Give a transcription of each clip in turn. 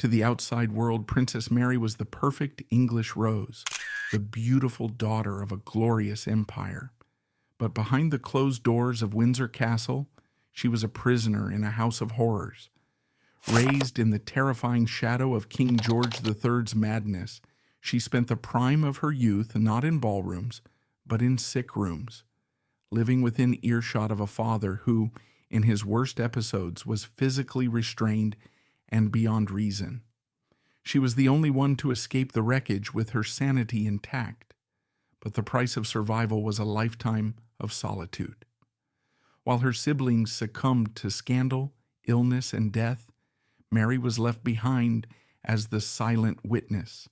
To the outside world, Princess Mary was the perfect English rose, the beautiful daughter of a glorious empire. But behind the closed doors of Windsor Castle, she was a prisoner in a house of horrors. Raised in the terrifying shadow of King George III's madness, she spent the prime of her youth not in ballrooms, but in sick rooms, living within earshot of a father who, in his worst episodes, was physically restrained and beyond reason. She was the only one to escape the wreckage with her sanity intact, but the price of survival was a lifetime of solitude. While her siblings succumbed to scandal, illness, and death, Mary was left behind as the silent witness,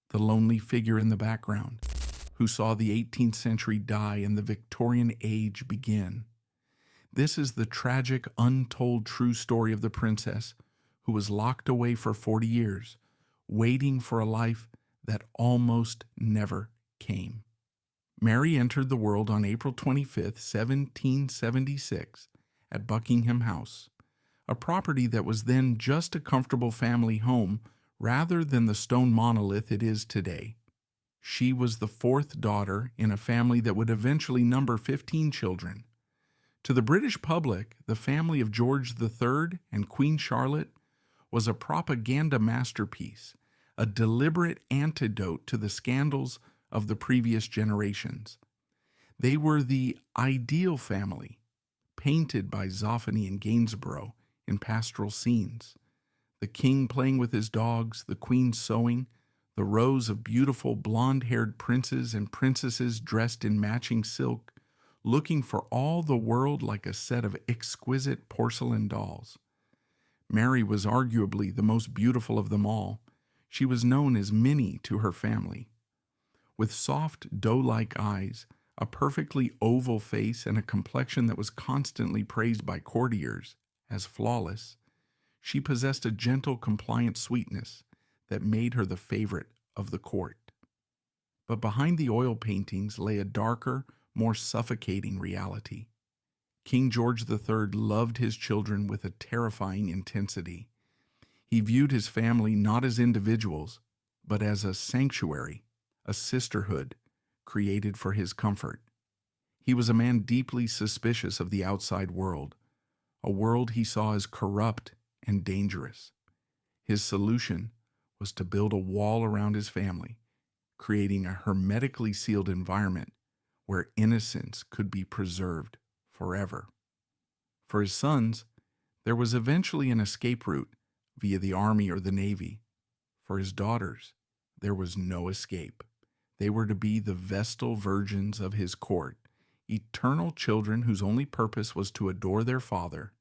the lonely figure in the background, who saw the 18th century die and the Victorian age begin. This is the tragic, untold true story of the princess who was locked away for 40 years, waiting for a life that almost never came. Mary entered the world on April 25, 1776, at Buckingham House, a property that was then just a comfortable family home rather than the stone monolith it is today. She was the fourth daughter in a family that would eventually number 15 children. To the British public, the family of George III and Queen Charlotte was a propaganda masterpiece, a deliberate antidote to the scandals of the previous generations. They were the ideal family, painted by Zoffany and Gainsborough in pastoral scenes. The king playing with his dogs, the queen sewing, the rows of beautiful blonde-haired princes and princesses dressed in matching silk, looking for all the world like a set of exquisite porcelain dolls. Mary was arguably the most beautiful of them all. She was known as Minnie to her family. With soft, doe-like eyes, a perfectly oval face, and a complexion that was constantly praised by courtiers as flawless, she possessed a gentle, compliant sweetness that made her the favorite of the court. But behind the oil paintings lay a darker, more suffocating reality. King George III loved his children with a terrifying intensity. He viewed his family not as individuals, but as a sanctuary, a sisterhood created for his comfort. He was a man deeply suspicious of the outside world, a world he saw as corrupt and dangerous. His solution was to build a wall around his family, creating a hermetically sealed environment where innocence could be preserved forever. For his sons, there was eventually an escape route via the army or the navy. For his daughters, there was no escape. They were to be the vestal virgins of his court, eternal children whose only purpose was to adore their father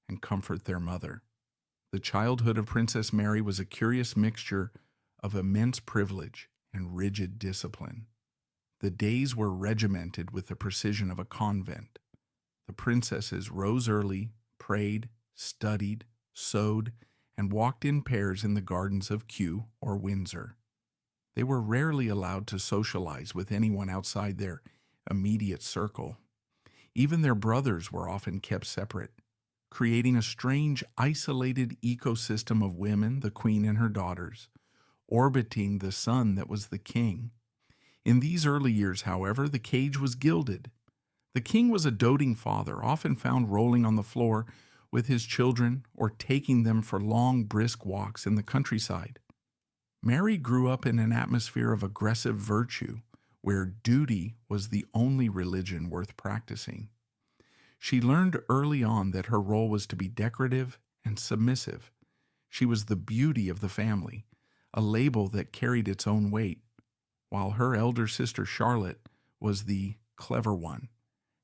and comfort their mother. The childhood of Princess Mary was a curious mixture of immense privilege and rigid discipline. The days were regimented with the precision of a convent. The princesses rose early, prayed, studied, sewed, and walked in pairs in the gardens of Kew or Windsor. They were rarely allowed to socialize with anyone outside their immediate circle. Even their brothers were often kept separate, creating a strange, isolated ecosystem of women, the queen and her daughters, orbiting the son that was the king. In these early years, however, the cage was gilded. The king was a doting father, often found rolling on the floor with his children or taking them for long, brisk walks in the countryside. Mary grew up in an atmosphere of aggressive virtue, where duty was the only religion worth practicing. She learned early on that her role was to be decorative and submissive. She was the beauty of the family, a label that carried its own weight, while her elder sister Charlotte was the clever one,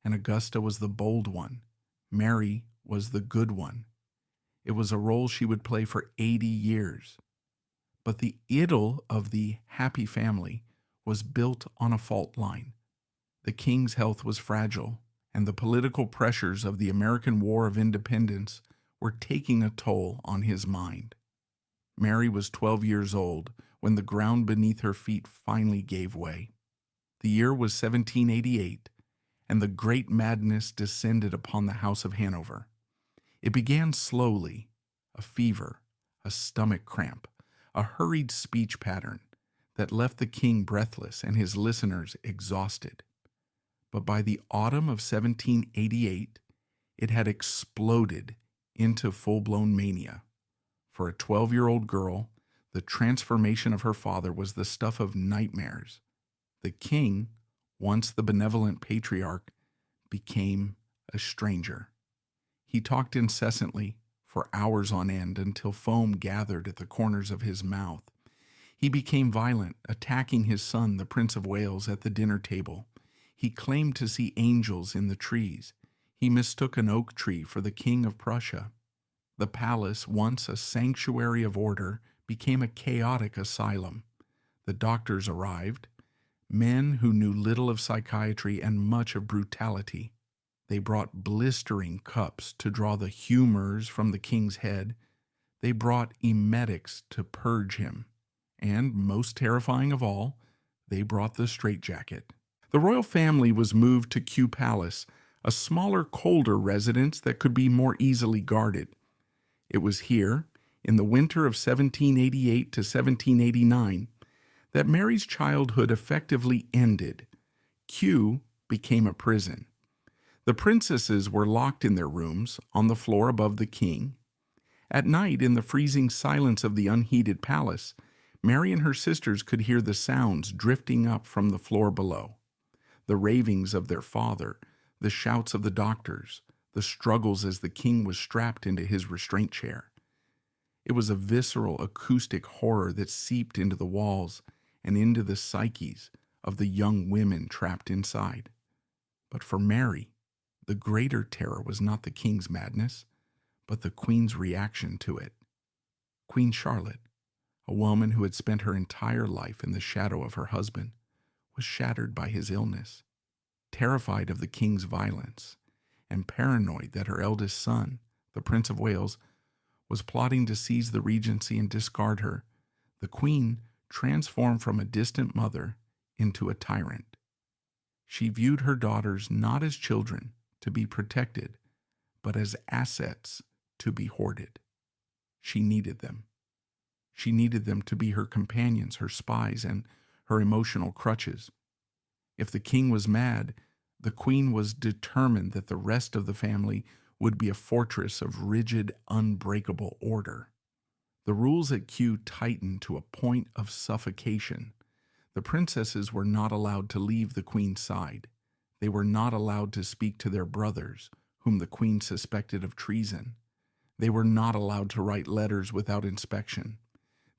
and Augusta was the bold one. Mary was the good one. It was a role she would play for 80 years. But the idyll of the happy family was built on a fault line. The king's health was fragile, and the political pressures of the American War of Independence were taking a toll on his mind. Mary was 12 years old when the ground beneath her feet finally gave way. The year was 1788, and the great madness descended upon the House of Hanover. It began slowly, a fever, a stomach cramp, a hurried speech pattern that left the king breathless and his listeners exhausted. But by the autumn of 1788, it had exploded into full-blown mania. For a 12-year-old girl, the transformation of her father was the stuff of nightmares. The king, once the benevolent patriarch, became a stranger. He talked incessantly for hours on end until foam gathered at the corners of his mouth. He became violent, attacking his son, the Prince of Wales, at the dinner table. He claimed to see angels in the trees. He mistook an oak tree for the King of Prussia. The palace, once a sanctuary of order, became a chaotic asylum. The doctors arrived, men who knew little of psychiatry and much of brutality. They brought blistering cups to draw the humors from the king's head. They brought emetics to purge him. And, most terrifying of all, they brought the straitjacket. The royal family was moved to Kew Palace, a smaller, colder residence that could be more easily guarded. It was here, in the winter of 1788 to 1789, that Mary's childhood effectively ended. Kew became a prison. The princesses were locked in their rooms, on the floor above the king. At night, in the freezing silence of the unheated palace, Mary and her sisters could hear the sounds drifting up from the floor below. The ravings of their father, the shouts of the doctors, the struggles as the king was strapped into his restraint chair. It was a visceral, acoustic horror that seeped into the walls and into the psyches of the young women trapped inside. But for Mary, the greater terror was not the king's madness, but the queen's reaction to it. Queen Charlotte, a woman who had spent her entire life in the shadow of her husband, was shattered by his illness. Terrified of the king's violence and paranoid that her eldest son, the Prince of Wales, was plotting to seize the regency and discard her, the queen transformed from a distant mother into a tyrant. She viewed her daughters not as children to be protected, but as assets to be hoarded. She needed them. She needed them to be her companions, her spies, and her emotional crutches. If the king was mad, the queen was determined that the rest of the family would be a fortress of rigid, unbreakable order. The rules at Kew tightened to a point of suffocation. The princesses were not allowed to leave the queen's side. They were not allowed to speak to their brothers, whom the queen suspected of treason. They were not allowed to write letters without inspection.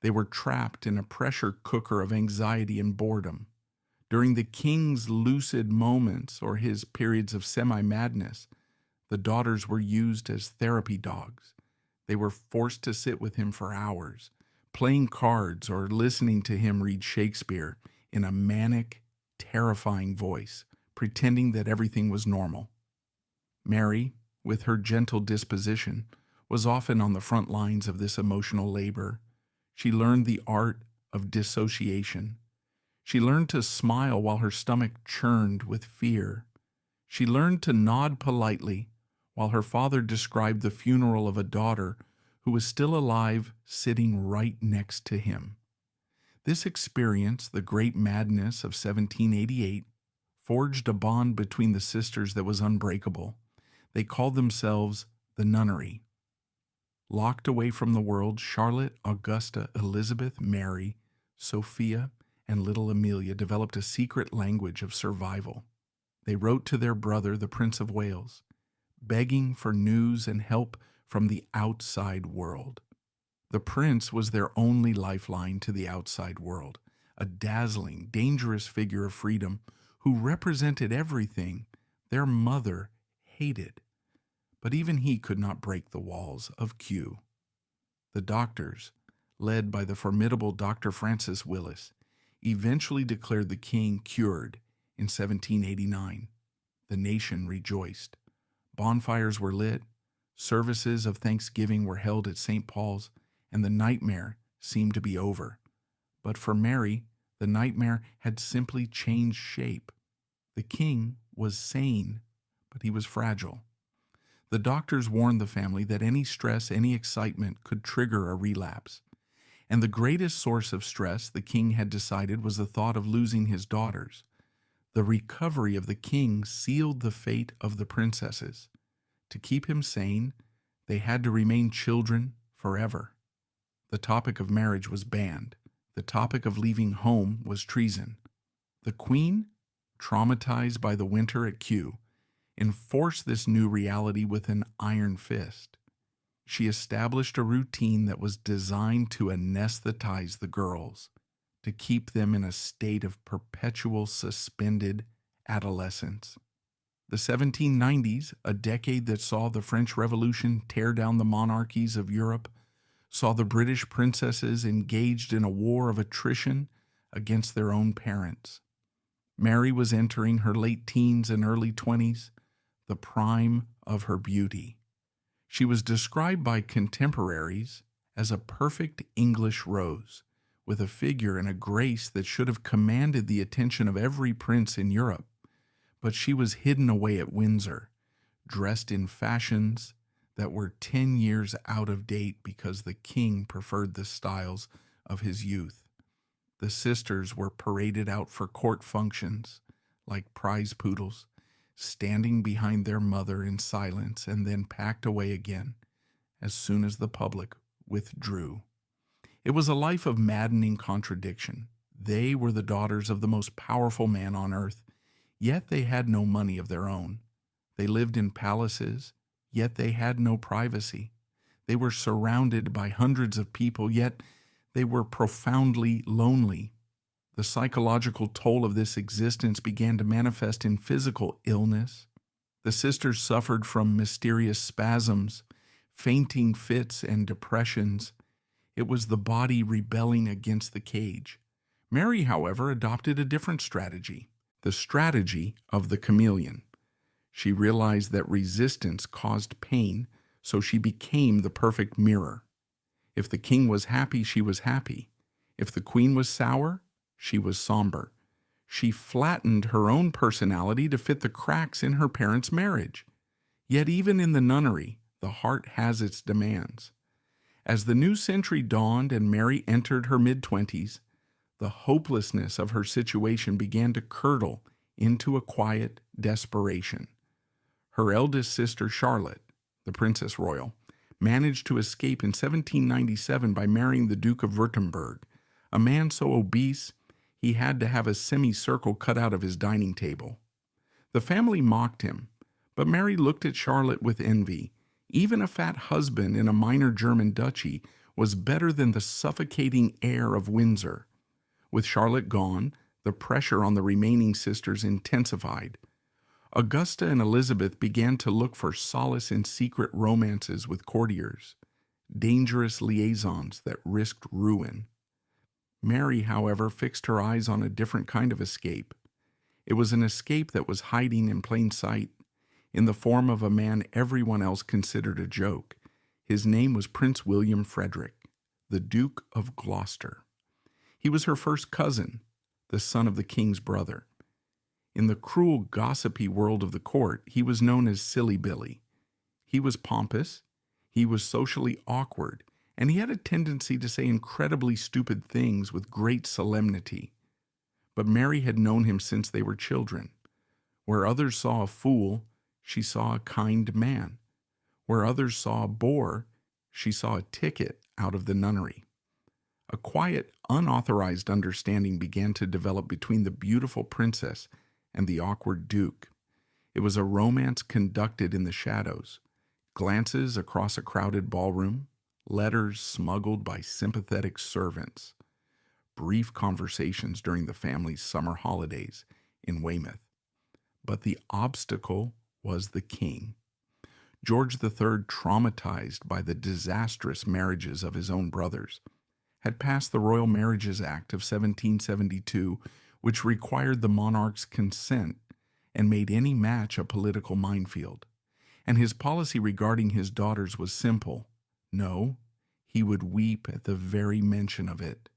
They were trapped in a pressure cooker of anxiety and boredom. During the king's lucid moments or his periods of semi-madness, the daughters were used as therapy dogs. They were forced to sit with him for hours, playing cards or listening to him read Shakespeare in a manic, terrifying voice, pretending that everything was normal. Mary, with her gentle disposition, was often on the front lines of this emotional labor. She learned the art of dissociation. She learned to smile while her stomach churned with fear. She learned to nod politely while her father described the funeral of a daughter who was still alive, sitting right next to him. This experience, the great madness of 1788, forged a bond between the sisters that was unbreakable. They called themselves the Nunnery. Locked away from the world, Charlotte, Augusta, Elizabeth, Mary, Sophia, and little Amelia developed a secret language of survival. They wrote to their brother, the Prince of Wales, begging for news and help from the outside world. The prince was their only lifeline to the outside world, a dazzling, dangerous figure of freedom who represented everything their mother hated. But even he could not break the walls of Kew. The doctors, led by the formidable Dr. Francis Willis, eventually declared the king cured in 1789. The nation rejoiced. Bonfires were lit, services of thanksgiving were held at St. Paul's, and the nightmare seemed to be over. But for Mary, the nightmare had simply changed shape. The king was sane, but he was fragile. The doctors warned the family that any stress, any excitement could trigger a relapse. And the greatest source of stress, the king had decided, was the thought of losing his daughters. The recovery of the king sealed the fate of the princesses. To keep him sane, they had to remain children forever. The topic of marriage was banned. The topic of leaving home was treason. The queen, traumatized by the winter at Kew, enforced this new reality with an iron fist. She established a routine that was designed to anesthetize the girls, to keep them in a state of perpetual suspended adolescence. The 1790s, a decade that saw the French Revolution tear down the monarchies of Europe, saw the British princesses engaged in a war of attrition against their own parents. Mary was entering her late teens and early 20s, the prime of her beauty. She was described by contemporaries as a perfect English rose, with a figure and a grace that should have commanded the attention of every prince in Europe. But she was hidden away at Windsor, dressed in fashions that were 10 years out of date because the king preferred the styles of his youth. The sisters were paraded out for court functions like prize poodles, standing behind their mother in silence and then packed away again as soon as the public withdrew. It was a life of maddening contradiction. They were the daughters of the most powerful man on earth, yet they had no money of their own. They lived in palaces, yet they had no privacy. They were surrounded by hundreds of people, yet they were profoundly lonely. The psychological toll of this existence began to manifest in physical illness. The sisters suffered from mysterious spasms, fainting fits, and depressions. It was the body rebelling against the cage. Mary, however, adopted a different strategy, the strategy of the chameleon. She realized that resistance caused pain, so she became the perfect mirror. If the king was happy, she was happy. If the queen was sour, she was somber. She flattened her own personality to fit the cracks in her parents' marriage. Yet even in the nunnery, the heart has its demands. As the new century dawned and Mary entered her mid-20s, the hopelessness of her situation began to curdle into a quiet desperation. Her eldest sister, Charlotte, the Princess Royal, managed to escape in 1797 by marrying the Duke of Württemberg, a man so obese he had to have a semicircle cut out of his dining table. The family mocked him, but Mary looked at Charlotte with envy. Even a fat husband in a minor German duchy was better than the suffocating air of Windsor. With Charlotte gone, the pressure on the remaining sisters intensified. Augusta and Elizabeth began to look for solace in secret romances with courtiers, dangerous liaisons that risked ruin. Mary, however, fixed her eyes on a different kind of escape. It was an escape that was hiding in plain sight, in the form of a man everyone else considered a joke. His name was Prince William Frederick, the Duke of Gloucester. He was her first cousin, the son of the king's brother. In the cruel, gossipy world of the court, he was known as Silly Billy. He was pompous, he was socially awkward, and he had a tendency to say incredibly stupid things with great solemnity. But Mary had known him since they were children. Where others saw a fool, she saw a kind man. Where others saw a bore, she saw a ticket out of the nunnery. A quiet, unauthorized understanding began to develop between the beautiful princess and the awkward duke. It was a romance conducted in the shadows, glances across a crowded ballroom, letters smuggled by sympathetic servants, brief conversations during the family's summer holidays in Weymouth. But the obstacle was the king. George III, traumatized by the disastrous marriages of his own brothers, had passed the Royal Marriages Act of 1772, which required the monarch's consent and made any match a political minefield. And his policy regarding his daughters was simple. No, he would weep at the very mention of it.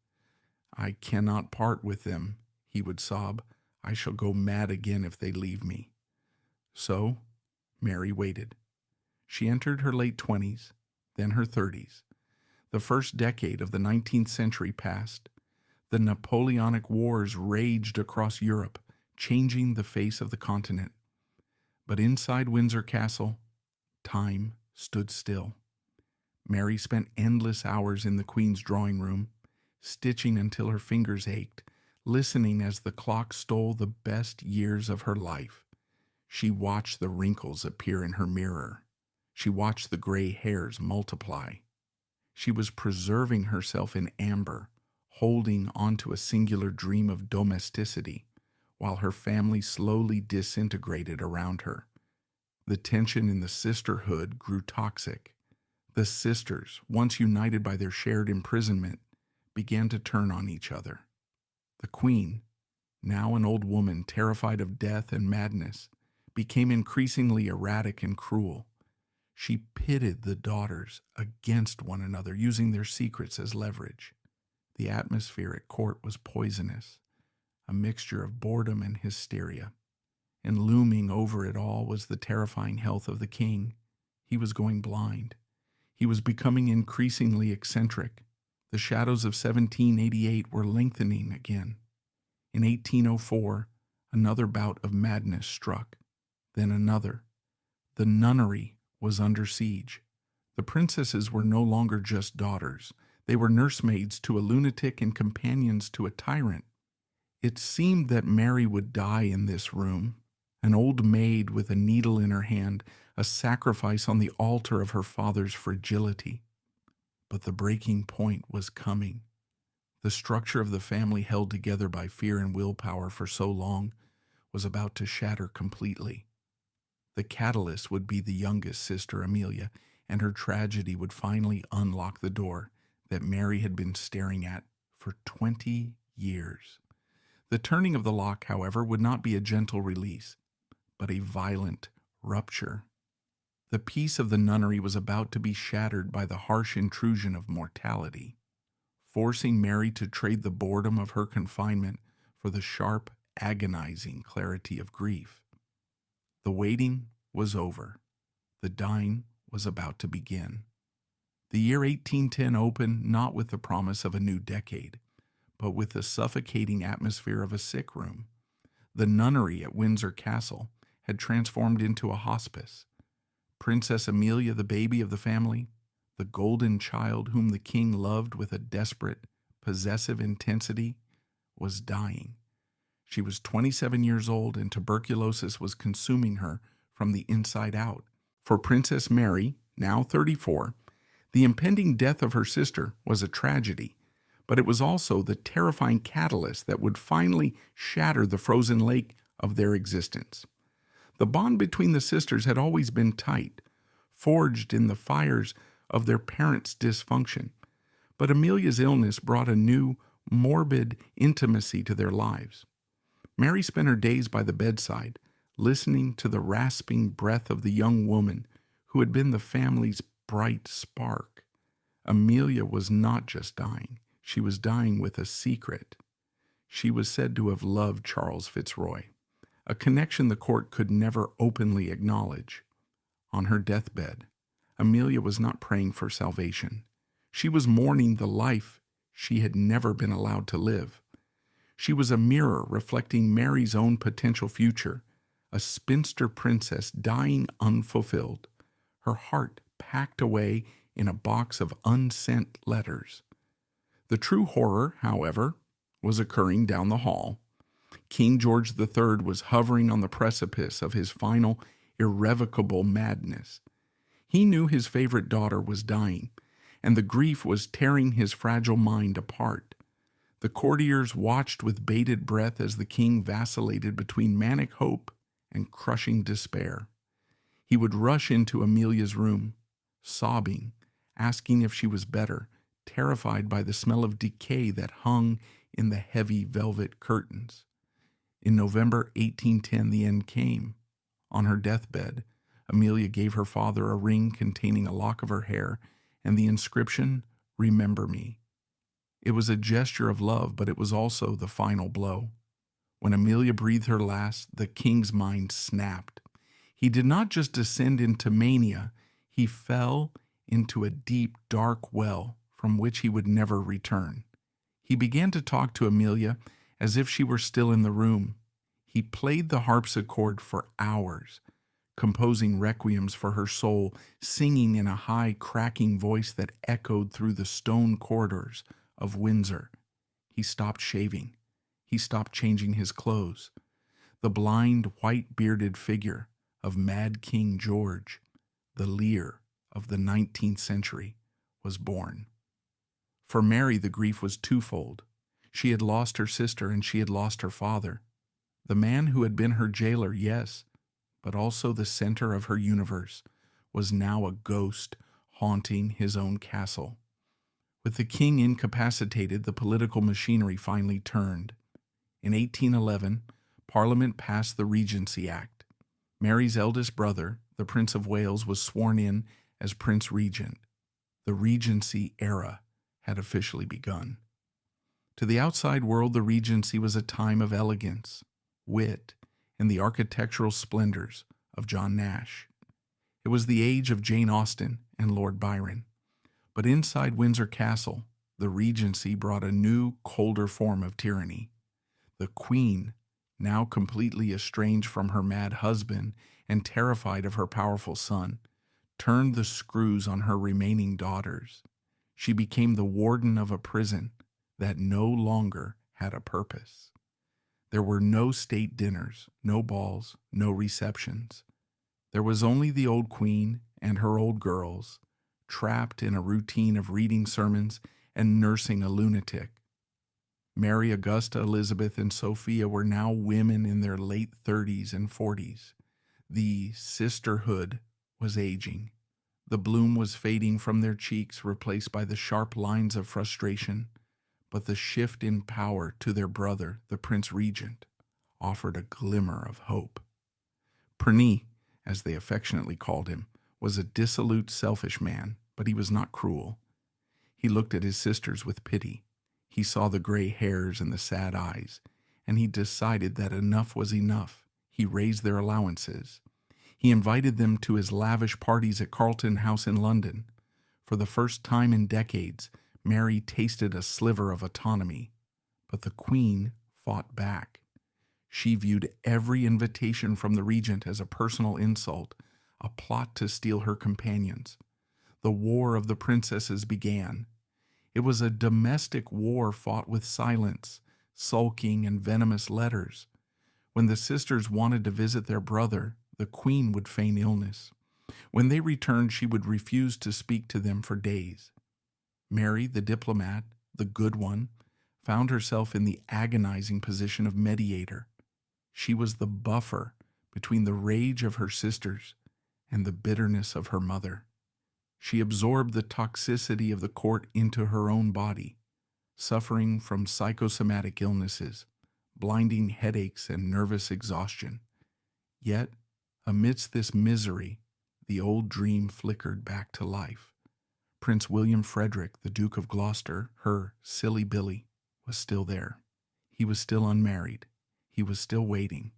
"I cannot part with them," he would sob. "I shall go mad again if they leave me." So Mary waited. She entered her late 20s, then her 30s. The first decade of the 19th century passed. The Napoleonic Wars raged across Europe, changing the face of the continent. But inside Windsor Castle, time stood still. Mary spent endless hours in the Queen's drawing room, stitching until her fingers ached, listening as the clock stole the best years of her life. She watched the wrinkles appear in her mirror. She watched the gray hairs multiply. She was preserving herself in amber, holding onto a singular dream of domesticity, while her family slowly disintegrated around her. The tension in the sisterhood grew toxic. The sisters, once united by their shared imprisonment, began to turn on each other. The Queen, now an old woman terrified of death and madness, became increasingly erratic and cruel. She pitted the daughters against one another, using their secrets as leverage. The atmosphere at court was poisonous, a mixture of boredom and hysteria. And looming over it all was the terrifying health of the king. He was going blind. He was becoming increasingly eccentric. The shadows of 1788 were lengthening again. In 1804, another bout of madness struck. Then another. The nunnery was under siege. The princesses were no longer just daughters. They were nursemaids to a lunatic and companions to a tyrant. It seemed that Mary would die in this room, an old maid with a needle in her hand, a sacrifice on the altar of her father's fragility. But the breaking point was coming. The structure of the family, held together by fear and willpower for so long, was about to shatter completely. The catalyst would be the youngest sister, Amelia, and her tragedy would finally unlock the door that Mary had been staring at for 20 years. The turning of the lock, however, would not be a gentle release, but a violent rupture. The peace of the nunnery was about to be shattered by the harsh intrusion of mortality, forcing Mary to trade the boredom of her confinement for the sharp, agonizing clarity of grief. The waiting was over. The dying was about to begin. The year 1810 opened not with the promise of a new decade, but with the suffocating atmosphere of a sick room. The nunnery at Windsor Castle had transformed into a hospice. Princess Amelia, the baby of the family, the golden child whom the king loved with a desperate, possessive intensity, was dying. She was 27 years old, and tuberculosis was consuming her from the inside out. For Princess Mary, now 34, the impending death of her sister was a tragedy, but it was also the terrifying catalyst that would finally shatter the frozen lake of their existence. The bond between the sisters had always been tight, forged in the fires of their parents' dysfunction, but Amelia's illness brought a new, morbid intimacy to their lives. Mary spent her days by the bedside, listening to the rasping breath of the young woman who had been the family's bright spark. Amelia was not just dying. She was dying with a secret. She was said to have loved Charles Fitzroy, a connection the court could never openly acknowledge. On her deathbed, Amelia was not praying for salvation. She was mourning the life she had never been allowed to live. She was a mirror reflecting Mary's own potential future, a spinster princess dying unfulfilled, her heart packed away in a box of unsent letters. The true horror, however, was occurring down the hall. King George III was hovering on the precipice of his final, irrevocable madness. He knew his favorite daughter was dying, and the grief was tearing his fragile mind apart. The courtiers watched with bated breath as the king vacillated between manic hope and crushing despair. He would rush into Amelia's room, sobbing, asking if she was better, terrified by the smell of decay that hung in the heavy velvet curtains. In November 1810, the end came. On her deathbed, Amelia gave her father a ring containing a lock of her hair and the inscription, "Remember me." It was a gesture of love, but it was also the final blow. When Amelia breathed her last, the king's mind snapped. He did not just descend into mania, He fell into a deep, dark well from which he would never return. He began to talk to Amelia as if she were still in the room. He played the harpsichord for hours, composing requiems for her soul, singing in a high, cracking voice that echoed through the stone corridors of Windsor. He stopped shaving. He stopped changing his clothes. The blind, white-bearded figure of Mad King George, the Lear of the 19th century, was born. For Mary, the grief was twofold. She had lost her sister and she had lost her father. The man who had been her jailer, yes, but also the center of her universe, was now a ghost haunting his own castle. With the king incapacitated, the political machinery finally turned. In 1811, Parliament passed the Regency Act. Mary's eldest brother, the Prince of Wales, was sworn in as Prince Regent. The Regency era had officially begun. To the outside world, the Regency was a time of elegance, wit, and the architectural splendors of John Nash. It was the age of Jane Austen and Lord Byron. But inside Windsor Castle, the Regency brought a new, colder form of tyranny. The Queen, now completely estranged from her mad husband and terrified of her powerful son, turned the screws on her remaining daughters. She became the warden of a prison that no longer had a purpose. There were no state dinners, no balls, no receptions. There was only the old queen and her old girls, trapped in a routine of reading sermons and nursing a lunatic. Mary, Augusta, Elizabeth, and Sophia were now women in their late 30s and 40s. The sisterhood was aging. The bloom was fading from their cheeks, replaced by the sharp lines of frustration. But the shift in power to their brother, the Prince Regent, offered a glimmer of hope. Pernis, as they affectionately called him, was a dissolute, selfish man, but he was not cruel. He looked at his sisters with pity. He saw the gray hairs and the sad eyes, and he decided that enough was enough. He raised their allowances. He invited them to his lavish parties at Carlton House in London. For the first time in decades, Mary tasted a sliver of autonomy, but the Queen fought back. She viewed every invitation from the regent as a personal insult, a plot to steal her companions. The War of the Princesses began. It was a domestic war fought with silence, sulking, and venomous letters. When the sisters wanted to visit their brother, the Queen would feign illness. When they returned, she would refuse to speak to them for days. Mary, the diplomat, the good one, found herself in the agonizing position of mediator. She was the buffer between the rage of her sisters and the bitterness of her mother. She absorbed the toxicity of the court into her own body, suffering from psychosomatic illnesses, blinding headaches, and nervous exhaustion. Yet, amidst this misery, the old dream flickered back to life. Prince William Frederick, the Duke of Gloucester, her silly Billy, was still there. He was still unmarried. He was still waiting.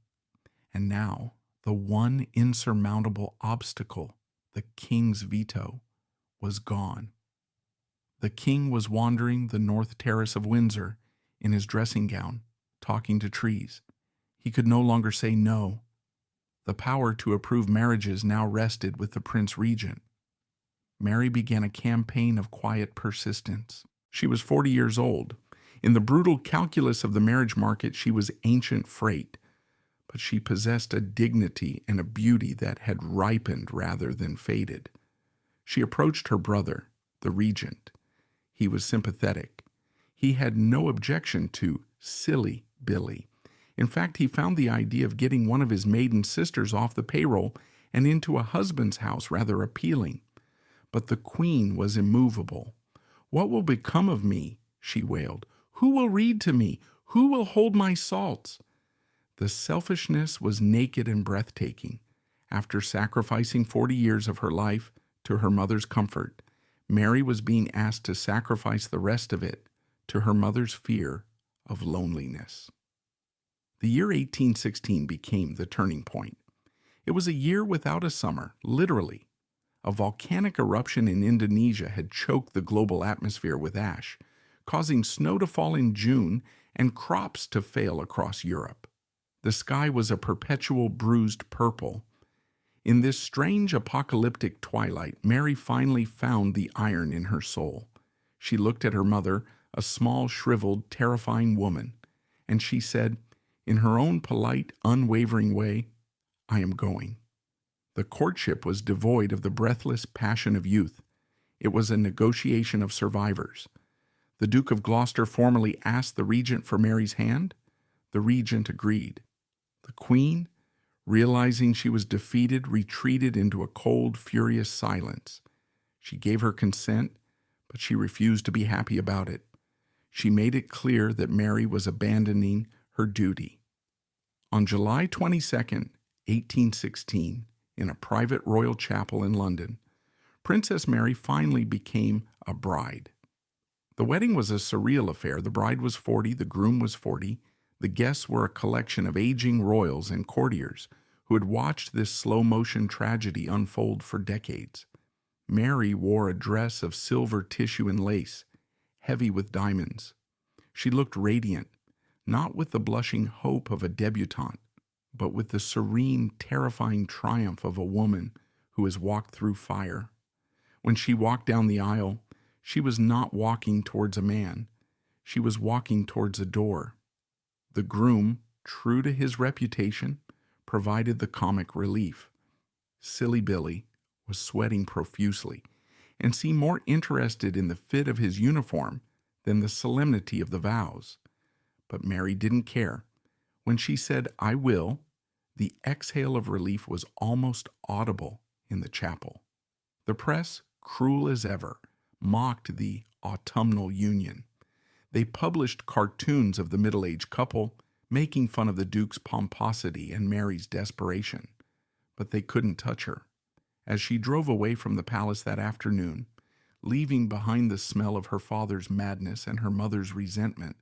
And now, the one insurmountable obstacle, the king's veto, was gone. The king was wandering the north terrace of Windsor in his dressing gown, talking to trees. He could no longer say no. The power to approve marriages now rested with the Prince Regent. Mary began a campaign of quiet persistence. She was 40 years old. In the brutal calculus of the marriage market, she was ancient freight, but she possessed a dignity and a beauty that had ripened rather than faded. She approached her brother, the regent. He was sympathetic. He had no objection to silly Billy. In fact, he found the idea of getting one of his maiden sisters off the payroll and into a husband's house rather appealing. But the Queen was immovable. "What will become of me?" she wailed. "Who will read to me? Who will hold my salts?" The selfishness was naked and breathtaking. After sacrificing 40 years of her life to her mother's comfort, Mary was being asked to sacrifice the rest of it to her mother's fear of loneliness. The year 1816 became the turning point. It was a year without a summer, literally. A volcanic eruption in Indonesia had choked the global atmosphere with ash, causing snow to fall in June and crops to fail across Europe. The sky was a perpetual bruised purple. In this strange apocalyptic twilight, Mary finally found the iron in her soul. She looked at her mother, a small, shriveled, terrifying woman, and she said, in her own polite, unwavering way, "I am going." The courtship was devoid of the breathless passion of youth. It was a negotiation of survivors. The Duke of Gloucester formally asked the regent for Mary's hand. The regent agreed. The Queen, realizing she was defeated, retreated into a cold, furious silence. She gave her consent, but she refused to be happy about it. She made it clear that Mary was abandoning her duty. On July 22nd, 1816, in a private royal chapel in London, Princess Mary finally became a bride. The wedding was a surreal affair. The bride was 40, the groom was 40. The guests were a collection of aging royals and courtiers who had watched this slow-motion tragedy unfold for decades. Mary wore a dress of silver tissue and lace, heavy with diamonds. She looked radiant, not with the blushing hope of a debutante, but with the serene, terrifying triumph of a woman who has walked through fire. When she walked down the aisle, she was not walking towards a man. She was walking towards a door. The groom, true to his reputation, provided the comic relief. Silly Billy was sweating profusely and seemed more interested in the fit of his uniform than the solemnity of the vows. But Mary didn't care. When she said, "I will," the exhale of relief was almost audible in the chapel. The press, cruel as ever, mocked the autumnal union. They published cartoons of the middle-aged couple, making fun of the Duke's pomposity and Mary's desperation. But they couldn't touch her. As she drove away from the palace that afternoon, leaving behind the smell of her father's madness and her mother's resentment,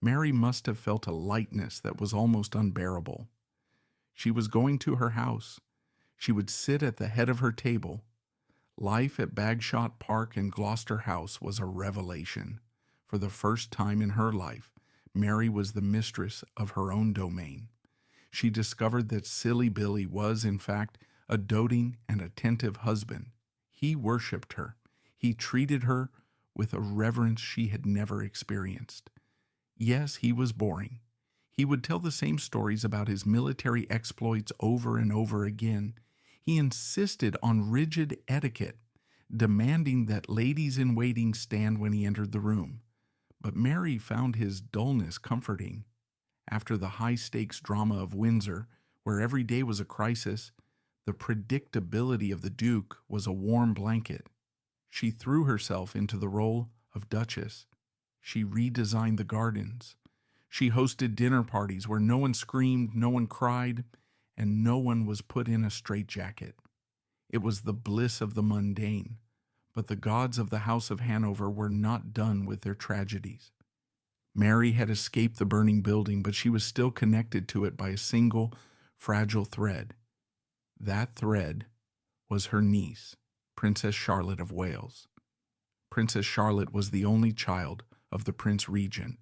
Mary must have felt a lightness that was almost unbearable. She was going to her house. She would sit at the head of her table. Life at Bagshot Park and Gloucester House was a revelation. For the first time in her life, Mary was the mistress of her own domain. She discovered that Silly Billy was, in fact, a doting and attentive husband. He worshipped her. He treated her with a reverence she had never experienced. Yes, he was boring. He would tell the same stories about his military exploits over and over again. He insisted on rigid etiquette, demanding that ladies-in-waiting stand when he entered the room. But Mary found his dullness comforting. After the high-stakes drama of Windsor, where every day was a crisis, the predictability of the Duke was a warm blanket. She threw herself into the role of Duchess. She redesigned the gardens. She hosted dinner parties where no one screamed, no one cried, and no one was put in a straitjacket. It was the bliss of the mundane, but the gods of the House of Hanover were not done with their tragedies. Mary had escaped the burning building, but she was still connected to it by a single, fragile thread. That thread was her niece, Princess Charlotte of Wales. Princess Charlotte was the only child of the Prince Regent.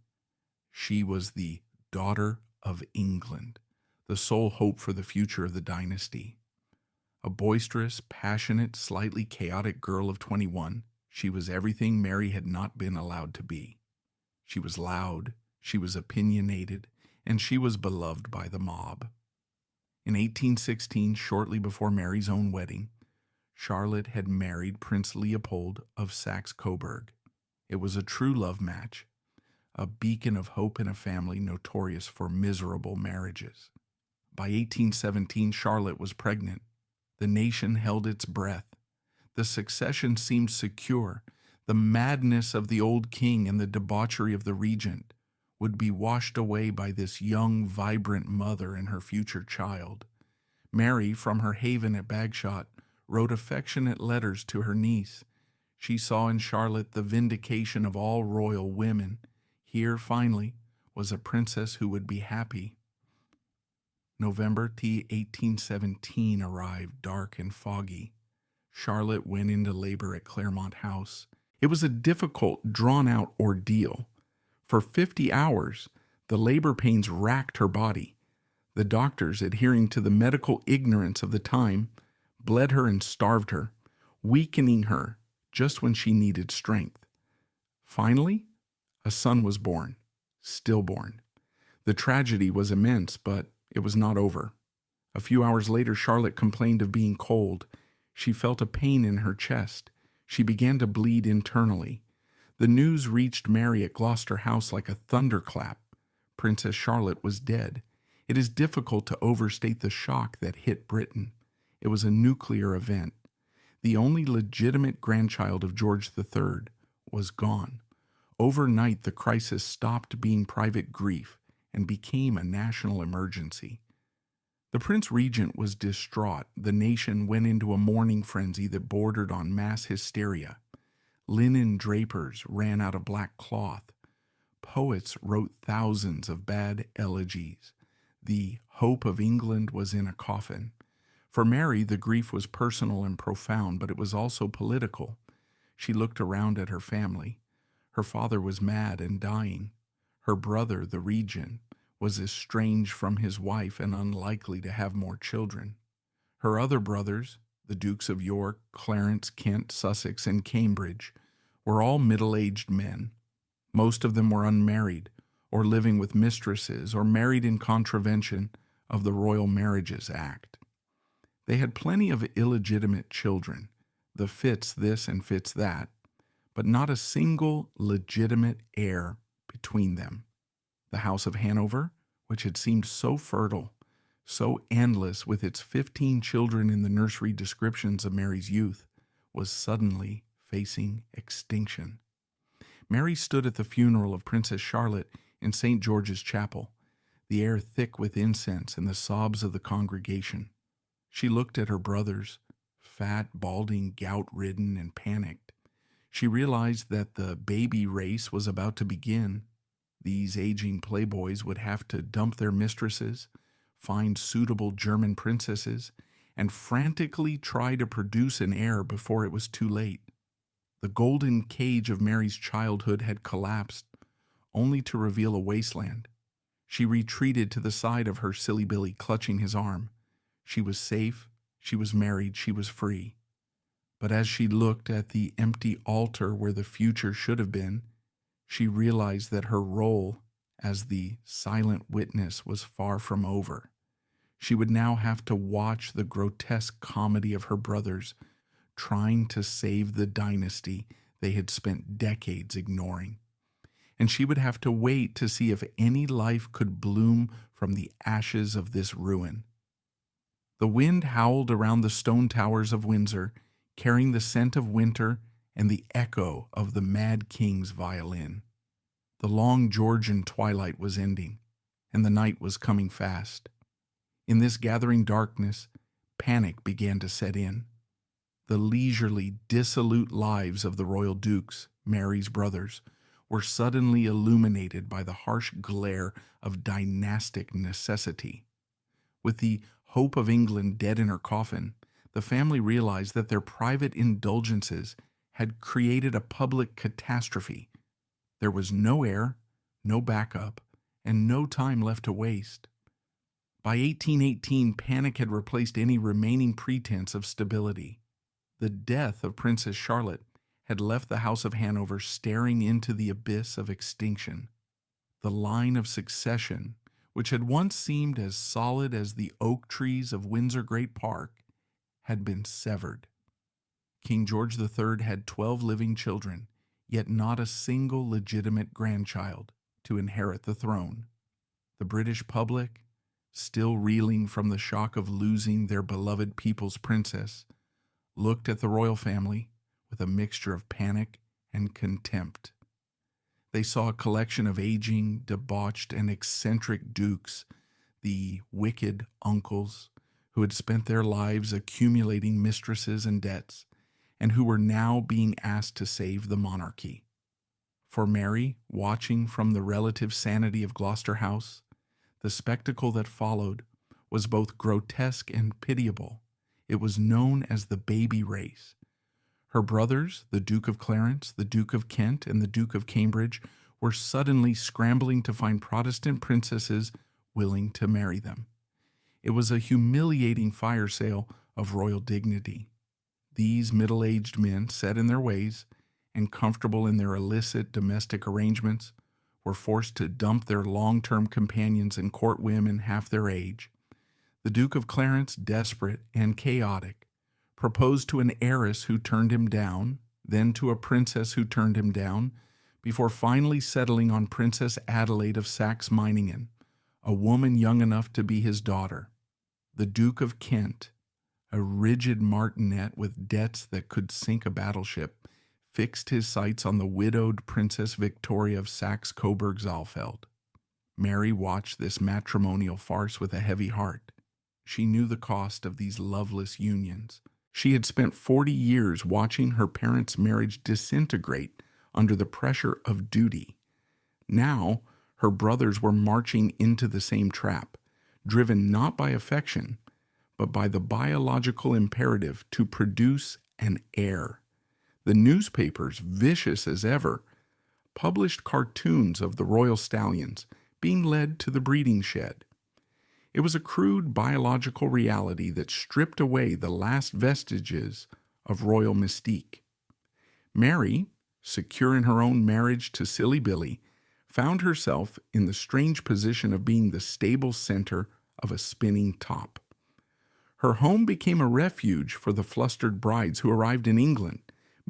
She was the daughter of England, the sole hope for the future of the dynasty. A boisterous, passionate, slightly chaotic girl of 21, she was everything Mary had not been allowed to be. She was loud, she was opinionated, and she was beloved by the mob. In 1816, shortly before Mary's own wedding, Charlotte had married Prince Leopold of Saxe-Coburg. It was a true love match, a beacon of hope in a family notorious for miserable marriages. By 1817, Charlotte was pregnant. The nation held its breath. The succession seemed secure. The madness of the old king and the debauchery of the regent would be washed away by this young, vibrant mother and her future child. Mary, from her haven at Bagshot, wrote affectionate letters to her niece. She saw in Charlotte the vindication of all royal women. Here, finally, was a princess who would be happy. November 1817 arrived, dark and foggy. Charlotte went into labor at Claremont House. It was a difficult, drawn-out ordeal. For 50 hours, the labor pains racked her body. The doctors, adhering to the medical ignorance of the time, bled her and starved her, weakening her just when she needed strength. Finally, a son was born, stillborn. The tragedy was immense, but it was not over. A few hours later, Charlotte complained of being cold. She felt a pain in her chest. She began to bleed internally. The news reached Mary at Gloucester House like a thunderclap. Princess Charlotte was dead. It is difficult to overstate the shock that hit Britain. It was a nuclear event. The only legitimate grandchild of George III was gone. Overnight, the crisis stopped being private grief and became a national emergency. The Prince Regent was distraught. The nation went into a mourning frenzy that bordered on mass hysteria. Linen drapers ran out of black cloth. Poets wrote thousands of bad elegies. The hope of England was in a coffin. For Mary, the grief was personal and profound, but it was also political. She looked around at her family. Her father was mad and dying. Her brother, the regent, was estranged from his wife and unlikely to have more children. Her other brothers, the Dukes of York, Clarence, Kent, Sussex, and Cambridge, were all middle-aged men. Most of them were unmarried, or living with mistresses, or married in contravention of the Royal Marriages Act. They had plenty of illegitimate children, the Fitz this and Fitz that, but not a single legitimate heir between them. The House of Hanover, which had seemed so fertile, so endless with its 15 children in the nursery descriptions of Mary's youth, was suddenly facing extinction. Mary stood at the funeral of Princess Charlotte in St. George's Chapel, the air thick with incense and the sobs of the congregation. She looked at her brothers, fat, balding, gout-ridden, and panicked. She realized that the baby race was about to begin. These aging playboys would have to dump their mistresses, find suitable German princesses, and frantically try to produce an heir before it was too late. The golden cage of Mary's childhood had collapsed, only to reveal a wasteland. She retreated to the side of her silly Billy, clutching his arm. She was safe, she was married, she was free. But as she looked at the empty altar where the future should have been, she realized that her role as the silent witness was far from over. She would now have to watch the grotesque comedy of her brothers trying to save the dynasty they had spent decades ignoring. And she would have to wait to see if any life could bloom from the ashes of this ruin. The wind howled around the stone towers of Windsor, carrying the scent of winter and the echo of the Mad King's violin. The long Georgian twilight was ending, and the night was coming fast. In this gathering darkness, panic began to set in. The leisurely, dissolute lives of the royal dukes, Mary's brothers, were suddenly illuminated by the harsh glare of dynastic necessity. With the hope of England dead in her coffin, the family realized that their private indulgences had created a public catastrophe. There was no heir, no backup, and no time left to waste. By 1818, panic had replaced any remaining pretense of stability. The death of Princess Charlotte had left the House of Hanover staring into the abyss of extinction. The line of succession, which had once seemed as solid as the oak trees of Windsor Great Park, had been severed. King George III had 12 living children, yet not a single legitimate grandchild to inherit the throne. The British public, still reeling from the shock of losing their beloved people's princess, looked at the royal family with a mixture of panic and contempt. They saw a collection of aging, debauched, and eccentric dukes, the wicked uncles who had spent their lives accumulating mistresses and debts, and who were now being asked to save the monarchy. For Mary, watching from the relative sanity of Gloucester House, the spectacle that followed was both grotesque and pitiable. It was known as the baby race. Her brothers, the Duke of Clarence, the Duke of Kent, and the Duke of Cambridge, were suddenly scrambling to find Protestant princesses willing to marry them. It was a humiliating fire sale of royal dignity. These middle-aged men, set in their ways and comfortable in their illicit domestic arrangements, were forced to dump their long-term companions and court women half their age. The Duke of Clarence, desperate and chaotic, proposed to an heiress who turned him down, then to a princess who turned him down, before finally settling on Princess Adelaide of Saxe-Meiningen, a woman young enough to be his daughter. The Duke of Kent, a rigid martinet with debts that could sink a battleship, fixed his sights on the widowed Princess Victoria of Saxe-Coburg-Saalfeld. Mary watched this matrimonial farce with a heavy heart. She knew the cost of these loveless unions. She had spent 40 years watching her parents' marriage disintegrate under the pressure of duty. Now, her brothers were marching into the same trap, driven not by affection, but by the biological imperative to produce an heir. The newspapers, vicious as ever, published cartoons of the royal stallions being led to the breeding shed. It was a crude biological reality that stripped away the last vestiges of royal mystique. Mary, secure in her own marriage to Silly Billy, found herself in the strange position of being the stable center of a spinning top. Her home became a refuge for the flustered brides who arrived in England,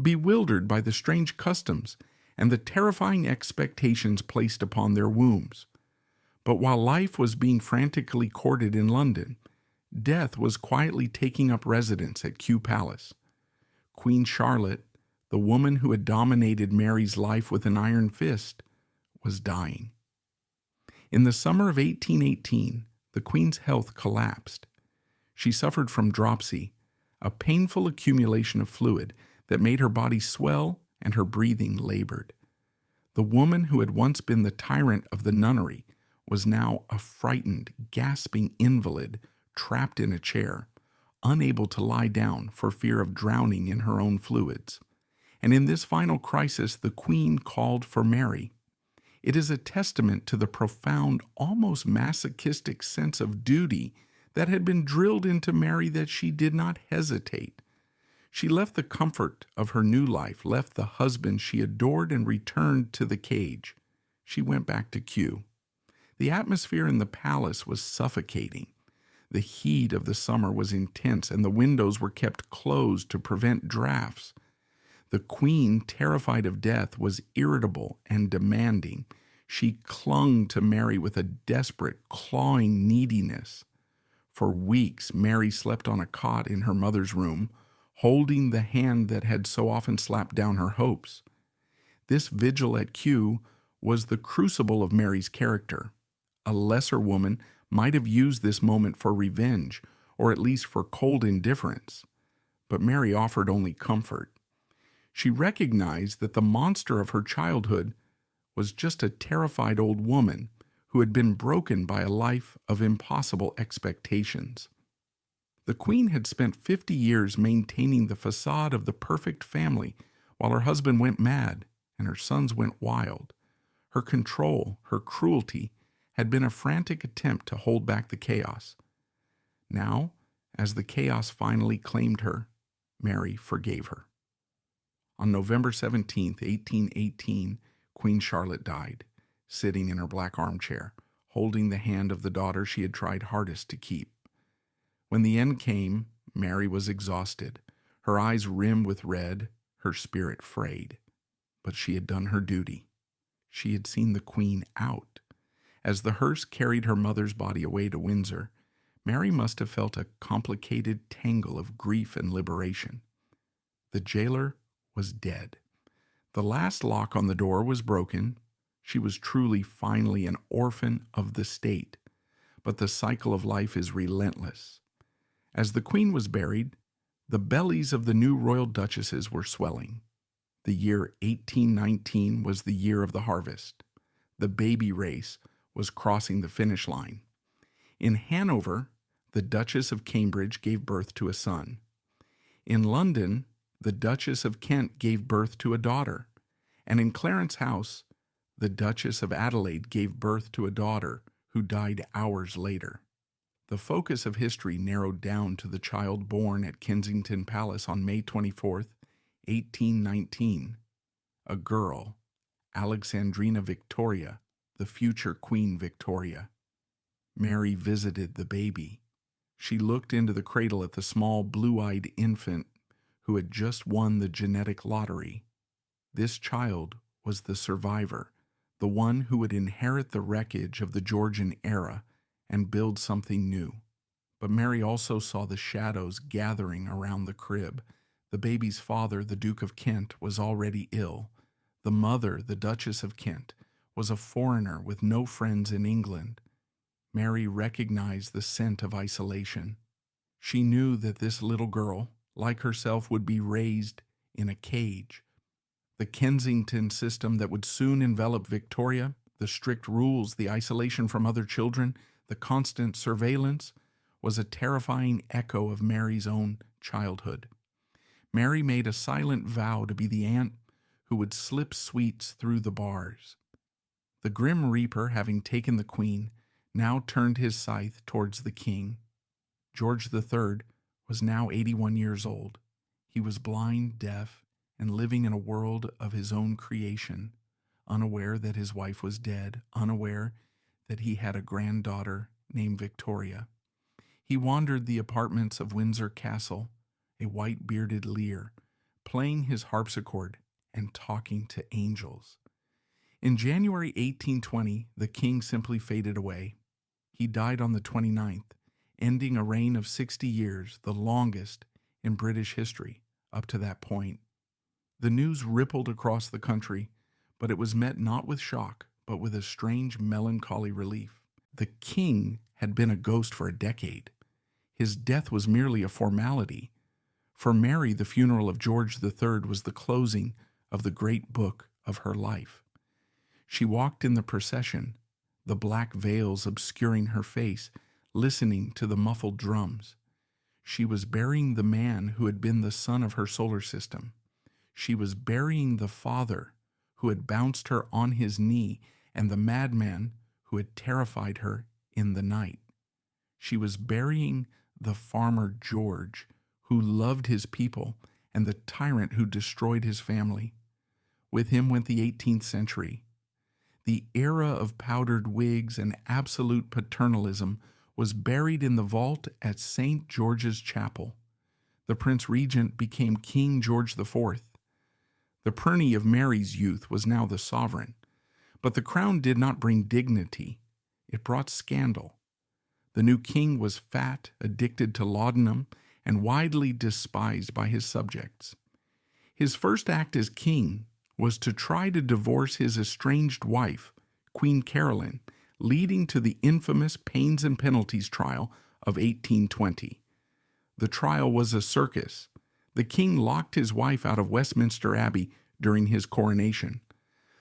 bewildered by the strange customs and the terrifying expectations placed upon their wombs. But while life was being frantically courted in London, death was quietly taking up residence at Kew Palace. Queen Charlotte, the woman who had dominated Mary's life with an iron fist, was dying. In the summer of 1818, the Queen's health collapsed. She suffered from dropsy, a painful accumulation of fluid that made her body swell and her breathing labored. The woman who had once been the tyrant of the nunnery was now a frightened, gasping invalid trapped in a chair, unable to lie down for fear of drowning in her own fluids. And in this final crisis, the Queen called for Mary. It is a testament to the profound, almost masochistic sense of duty that had been drilled into Mary that she did not hesitate. She left the comfort of her new life, left the husband she adored, and returned to the cage. She went back to Kew. The atmosphere in the palace was suffocating. The heat of the summer was intense, and the windows were kept closed to prevent drafts. The Queen, terrified of death, was irritable and demanding. She clung to Mary with a desperate, clawing neediness. For weeks, Mary slept on a cot in her mother's room, holding the hand that had so often slapped down her hopes. This vigil at Kew was the crucible of Mary's character. A lesser woman might have used this moment for revenge, or at least for cold indifference. But Mary offered only comfort. She recognized that the monster of her childhood was just a terrified old woman who had been broken by a life of impossible expectations. The Queen had spent 50 years maintaining the facade of the perfect family while her husband went mad and her sons went wild. Her control, her cruelty, had been a frantic attempt to hold back the chaos. Now, as the chaos finally claimed her, Mary forgave her. On November 17, 1818, Queen Charlotte died, sitting in her black armchair, holding the hand of the daughter she had tried hardest to keep. When the end came, Mary was exhausted, her eyes rimmed with red, her spirit frayed. But she had done her duty. She had seen the Queen out. As the hearse carried her mother's body away to Windsor, Mary must have felt a complicated tangle of grief and liberation. The jailer was dead. The last lock on the door was broken. She was truly, finally an orphan of the state. But the cycle of life is relentless. As the Queen was buried, the bellies of the new royal duchesses were swelling. The year 1819 was the year of the harvest. The baby race was crossing the finish line. In Hanover, the Duchess of Cambridge gave birth to a son. In London, the Duchess of Kent gave birth to a daughter. And in Clarence House, the Duchess of Adelaide gave birth to a daughter who died hours later. The focus of history narrowed down to the child born at Kensington Palace on May 24, 1819. A girl, Alexandrina Victoria, the future Queen Victoria. Mary visited the baby. She looked into the cradle at the small blue-eyed infant who had just won the genetic lottery. This child was the survivor, the one who would inherit the wreckage of the Georgian era and build something new. But Mary also saw the shadows gathering around the crib. The baby's father, the Duke of Kent, was already ill. The mother, the Duchess of Kent, was a foreigner with no friends in England. Mary recognized the scent of isolation. She knew that this little girl, like herself, would be raised in a cage. The Kensington system that would soon envelop Victoria, the strict rules, the isolation from other children, the constant surveillance, was a terrifying echo of Mary's own childhood. Mary made a silent vow to be the aunt who would slip sweets through the bars. The Grim Reaper, having taken the Queen, now turned his scythe towards the King. George III was now 81 years old. He was blind, deaf, and living in a world of his own creation, unaware that his wife was dead, unaware that he had a granddaughter named Victoria. He wandered the apartments of Windsor Castle, a white-bearded Lear, playing his harpsichord and talking to angels. In January 1820, the king simply faded away. He died on the 29th, ending a reign of 60 years, the longest in British history up to that point. The news rippled across the country, but it was met not with shock, but with a strange melancholy relief. The king had been a ghost for a decade. His death was merely a formality. For Mary, the funeral of George III was the closing of the great book of her life. She walked in the procession, the black veils obscuring her face, listening to the muffled drums. She was burying the man who had been the sun of her solar system. She was burying the father who had bounced her on his knee and the madman who had terrified her in the night. She was burying the farmer George, who loved his people, and the tyrant who destroyed his family. With him went the 18th century. The era of powdered wigs and absolute paternalism was buried in the vault at St. George's Chapel. The Prince Regent became King George IV. The Pernie of Mary's youth was now the sovereign. But the crown did not bring dignity. It brought scandal. The new king was fat, addicted to laudanum, and widely despised by his subjects. His first act as king was to try to divorce his estranged wife, Queen Caroline, leading to the infamous Pains and Penalties trial of 1820. The trial was a circus. The king locked his wife out of Westminster Abbey during his coronation.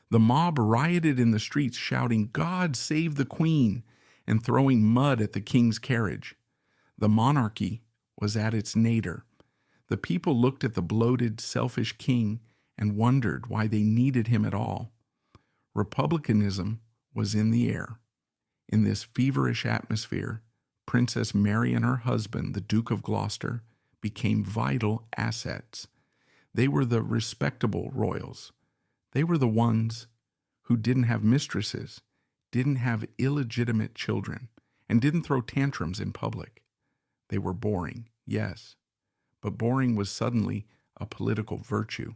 The mob rioted in the streets shouting, "God save the Queen," and throwing mud at the king's carriage. The monarchy was at its nadir. The people looked at the bloated, selfish king and wondered why they needed him at all. Republicanism was in the air. In this feverish atmosphere, Princess Mary and her husband, the Duke of Gloucester, became vital assets. They were the respectable royals. They were the ones who didn't have mistresses, didn't have illegitimate children, and didn't throw tantrums in public. They were boring, yes, but boring was suddenly a political virtue.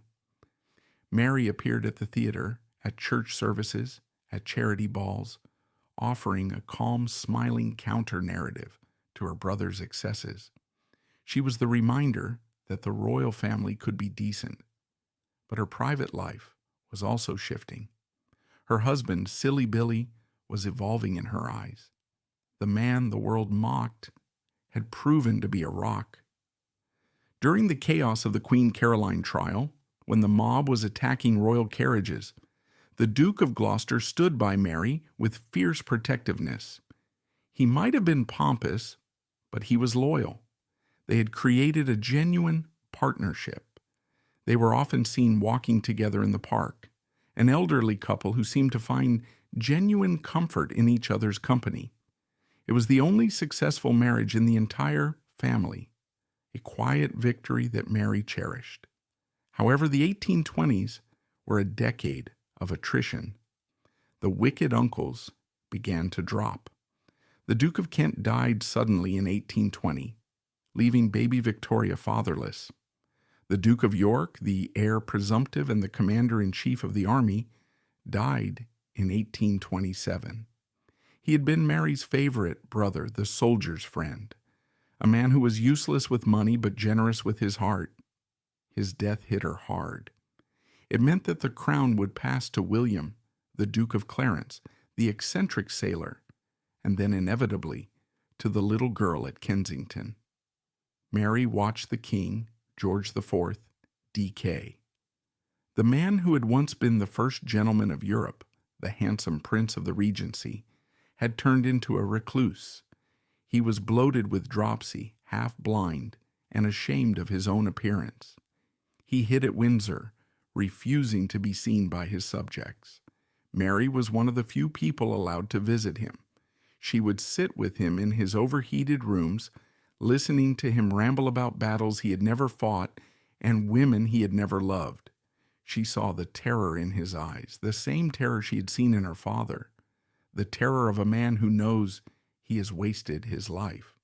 Mary appeared at the theater, at church services, at charity balls, offering a calm, smiling counter-narrative to her brother's excesses. She was the reminder that the royal family could be decent. But her private life was also shifting. Her husband, Silly Billy, was evolving in her eyes. The man the world mocked had proven to be a rock. During the chaos of the Queen Caroline trial, when the mob was attacking royal carriages, the Duke of Gloucester stood by Mary with fierce protectiveness. He might have been pompous, but he was loyal. They had created a genuine partnership. They were often seen walking together in the park, an elderly couple who seemed to find genuine comfort in each other's company. It was the only successful marriage in the entire family, a quiet victory that Mary cherished. However, the 1820s were a decade of attrition. The wicked uncles began to drop. The Duke of Kent died suddenly in 1820, leaving baby Victoria fatherless. The Duke of York, the heir presumptive and the commander-in-chief of the army, died in 1827. He had been Mary's favorite brother, the soldier's friend, a man who was useless with money but generous with his heart. His death hit her hard. It meant that the crown would pass to William, the Duke of Clarence, the eccentric sailor, and then inevitably to the little girl at Kensington. Mary watched the king, George IV, decay. The man who had once been the first gentleman of Europe, the handsome prince of the Regency, had turned into a recluse. He was bloated with dropsy, half blind, and ashamed of his own appearance. He hid at Windsor, refusing to be seen by his subjects. Mary was one of the few people allowed to visit him. She would sit with him in his overheated rooms, listening to him ramble about battles he had never fought and women he had never loved. She saw the terror in his eyes, the same terror she had seen in her father, the terror of a man who knows he has wasted his life.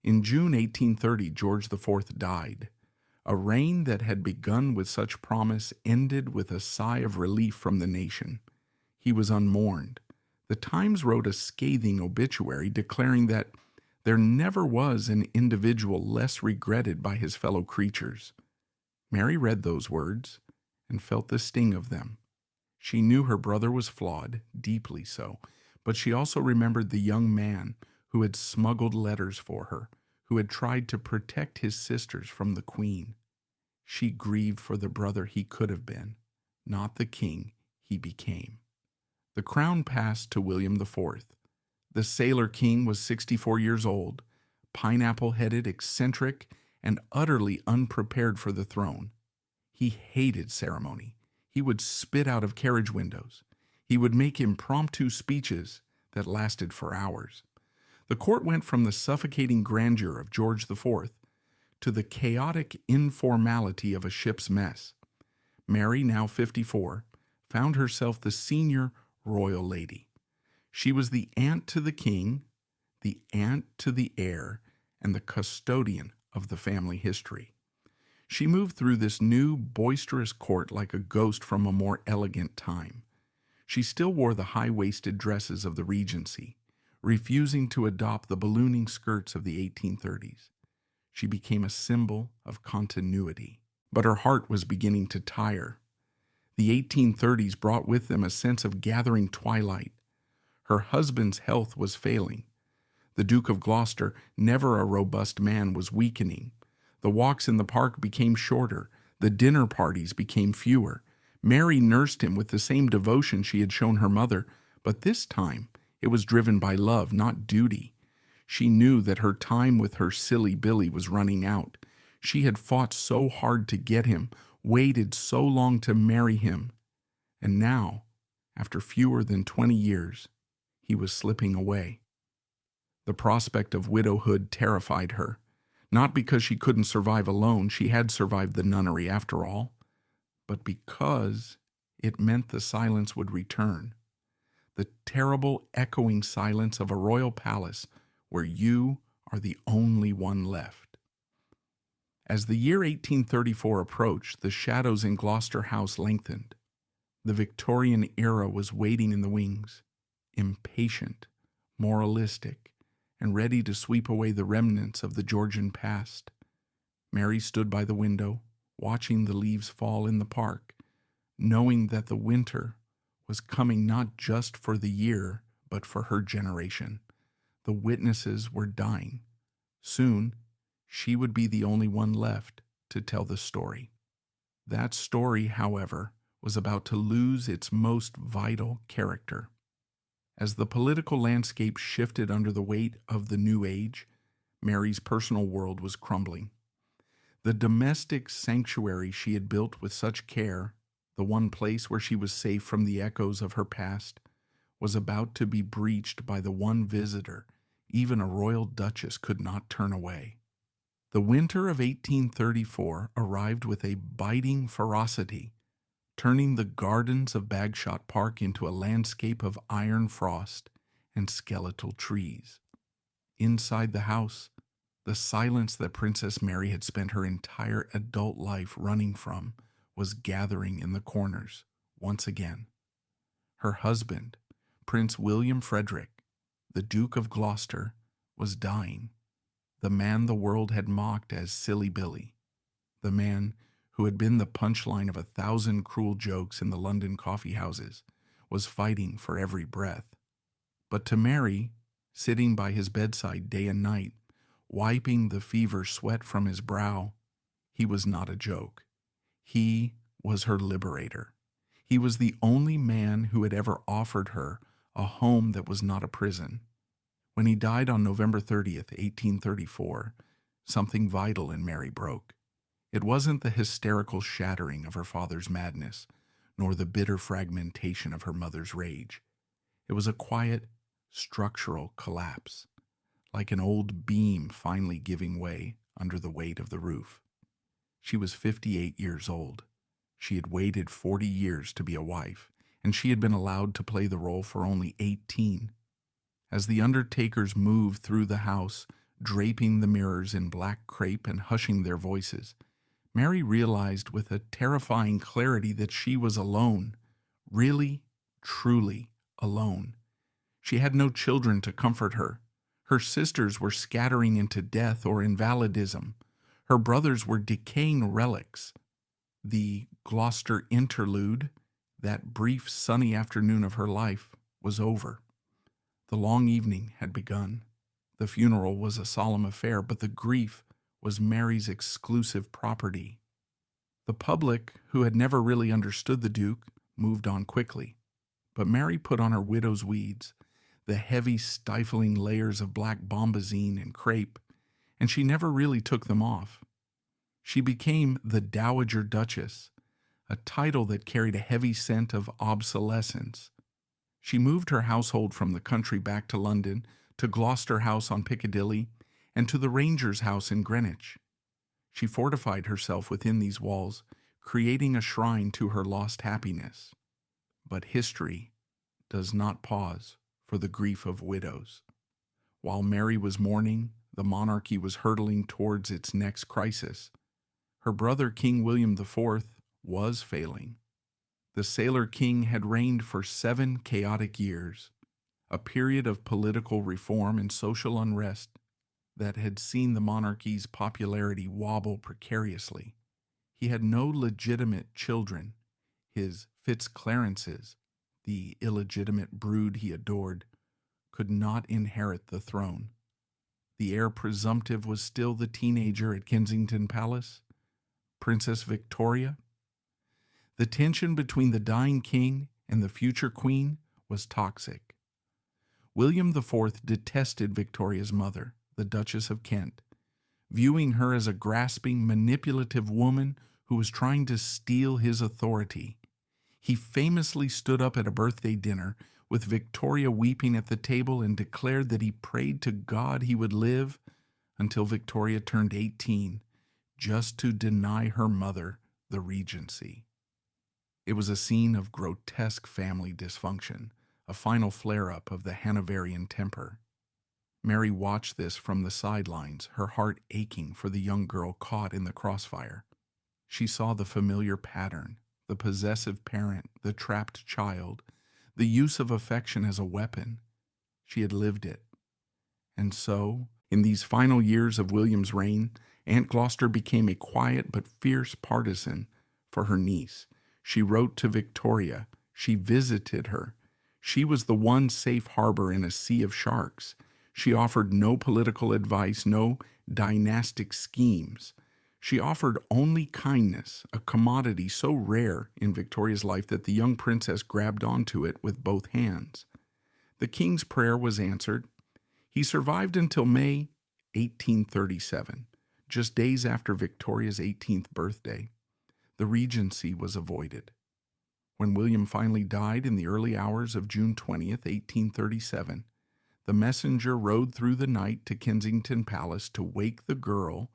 In June 1830, George IV died. A reign that had begun with such promise ended with a sigh of relief from the nation. He was unmourned. The Times wrote a scathing obituary declaring that there never was an individual less regretted by his fellow creatures. Mary read those words and felt the sting of them. She knew her brother was flawed, deeply so, but she also remembered the young man who had smuggled letters for her, who had tried to protect his sisters from the Queen. She grieved for the brother he could have been, not the king he became. The crown passed to William IV. The Sailor King was 64 years old, pineapple-headed, eccentric, and utterly unprepared for the throne. He hated ceremony. He would spit out of carriage windows. He would make impromptu speeches that lasted for hours. The court went from the suffocating grandeur of George IV to the chaotic informality of a ship's mess. Mary, now 54, found herself the senior royal lady. She was the aunt to the king, the aunt to the heir, and the custodian of the family history. She moved through this new, boisterous court like a ghost from a more elegant time. She still wore the high-waisted dresses of the Regency, refusing to adopt the ballooning skirts of the 1830s. She became a symbol of continuity. But her heart was beginning to tire. The 1830s brought with them a sense of gathering twilight. Her husband's health was failing. The Duke of Gloucester, never a robust man, was weakening. The walks in the park became shorter. The dinner parties became fewer. Mary nursed him with the same devotion she had shown her mother, but this time it was driven by love, not duty. She knew that her time with her silly Billy was running out. She had fought so hard to get him, waited so long to marry him, and now, after fewer than 20 years, he was slipping away. The prospect of widowhood terrified her, not because she couldn't survive alone, she had survived the nunnery after all, but because it meant the silence would return, the terrible echoing silence of a royal palace where you are the only one left. As the year 1834 approached, the shadows in Gloucester House lengthened. The Victorian era was waiting in the wings, impatient, moralistic, and ready to sweep away the remnants of the Georgian past. Mary stood by the window, watching the leaves fall in the park, knowing that the winter was coming not just for the year, but for her generation. The witnesses were dying. Soon, she would be the only one left to tell the story. That story, however, was about to lose its most vital character. As the political landscape shifted under the weight of the new age, Mary's personal world was crumbling. The domestic sanctuary she had built with such care, the one place where she was safe from the echoes of her past, was about to be breached by the one visitor even a royal duchess could not turn away. The winter of 1834 arrived with a biting ferocity, turning the gardens of Bagshot Park into a landscape of iron frost and skeletal trees. Inside the house, the silence that Princess Mary had spent her entire adult life running from was gathering in the corners once again. Her husband, Prince William Frederick, the Duke of Gloucester, was dying. The man the world had mocked as Silly Billy, the man who had been the punchline of 1,000 cruel jokes in the London coffee houses, was fighting for every breath. But to Mary, sitting by his bedside day and night, wiping the fever sweat from his brow, he was not a joke. He was her liberator. He was the only man who had ever offered her a home that was not a prison. When he died on November 30th, 1834, something vital in Mary broke. It wasn't the hysterical shattering of her father's madness, nor the bitter fragmentation of her mother's rage. It was a quiet, structural collapse, like an old beam finally giving way under the weight of the roof. She was 58 years old. She had waited 40 years to be a wife, and she had been allowed to play the role for only 18. As the undertakers moved through the house, draping the mirrors in black crepe and hushing their voices, Mary realized with a terrifying clarity that she was alone, really, truly alone. She had no children to comfort her. Her sisters were scattering into death or invalidism. Her brothers were decaying relics. The Gloucester interlude, that brief sunny afternoon of her life, was over. The long evening had begun. The funeral was a solemn affair, but the grief was Mary's exclusive property. The public, who had never really understood the Duke, moved on quickly. But Mary put on her widow's weeds, the heavy, stifling layers of black bombazine and crepe, and she never really took them off. She became the Dowager Duchess, a title that carried a heavy scent of obsolescence. She moved her household from the country back to London, to Gloucester House on Piccadilly, and to the Ranger's House in Greenwich. She fortified herself within these walls, creating a shrine to her lost happiness. But history does not pause for the grief of widows. While Mary was mourning, the monarchy was hurtling towards its next crisis. Her brother, King William IV, was failing. The Sailor King had reigned for 7 chaotic years, a period of political reform and social unrest that had seen the monarchy's popularity wobble precariously. He had no legitimate children. His Fitzclarences, the illegitimate brood he adored, could not inherit the throne. The heir presumptive was still the teenager at Kensington Palace, Princess Victoria. The tension between the dying king and the future queen was toxic. William IV detested Victoria's mother, the Duchess of Kent, viewing her as a grasping, manipulative woman who was trying to steal his authority. He famously stood up at a birthday dinner with Victoria weeping at the table and declared that he prayed to God he would live until Victoria turned 18, just to deny her mother the regency. It was a scene of grotesque family dysfunction, a final flare-up of the Hanoverian temper. Mary watched this from the sidelines, her heart aching for the young girl caught in the crossfire. She saw the familiar pattern, the possessive parent, the trapped child, the use of affection as a weapon. She had lived it. And so, in these final years of William's reign, Aunt Gloucester became a quiet but fierce partisan for her niece. She wrote to Victoria. She visited her. She was the one safe harbor in a sea of sharks. She offered no political advice, no dynastic schemes. She offered only kindness, a commodity so rare in Victoria's life that the young princess grabbed onto it with both hands. The king's prayer was answered. He survived until May 1837, just days after Victoria's 18th birthday, the regency was avoided. When William finally died in the early hours of June 20th, 1837, the messenger rode through the night to Kensington Palace to wake the girl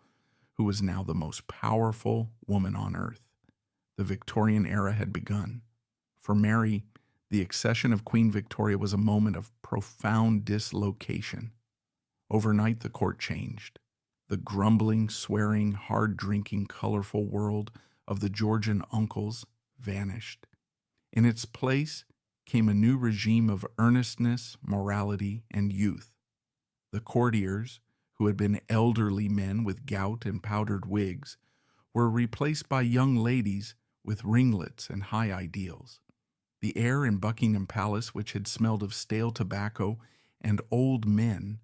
who was now the most powerful woman on earth. The Victorian era had begun. For Mary, the accession of Queen Victoria was a moment of profound dislocation. Overnight, the court changed. The grumbling, swearing, hard-drinking, colorful world of the Georgian uncles vanished. In its place came a new regime of earnestness, morality, and youth. The courtiers, who had been elderly men with gout and powdered wigs, were replaced by young ladies with ringlets and high ideals. The air in Buckingham Palace, which had smelled of stale tobacco and old men,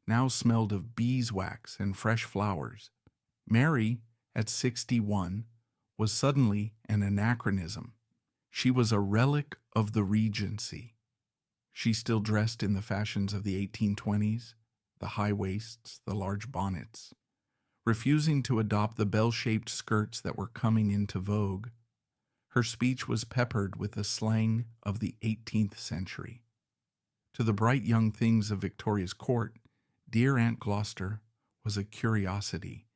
now smelled of beeswax and fresh flowers. Mary, at 61, was suddenly an anachronism. She was a relic of the Regency. She still dressed in the fashions of the 1820s, the high waists, the large bonnets, refusing to adopt the bell-shaped skirts that were coming into vogue. Her speech was peppered with the slang of the 18th century. To the bright young things of Victoria's court, dear Aunt Gloucester was a curiosity,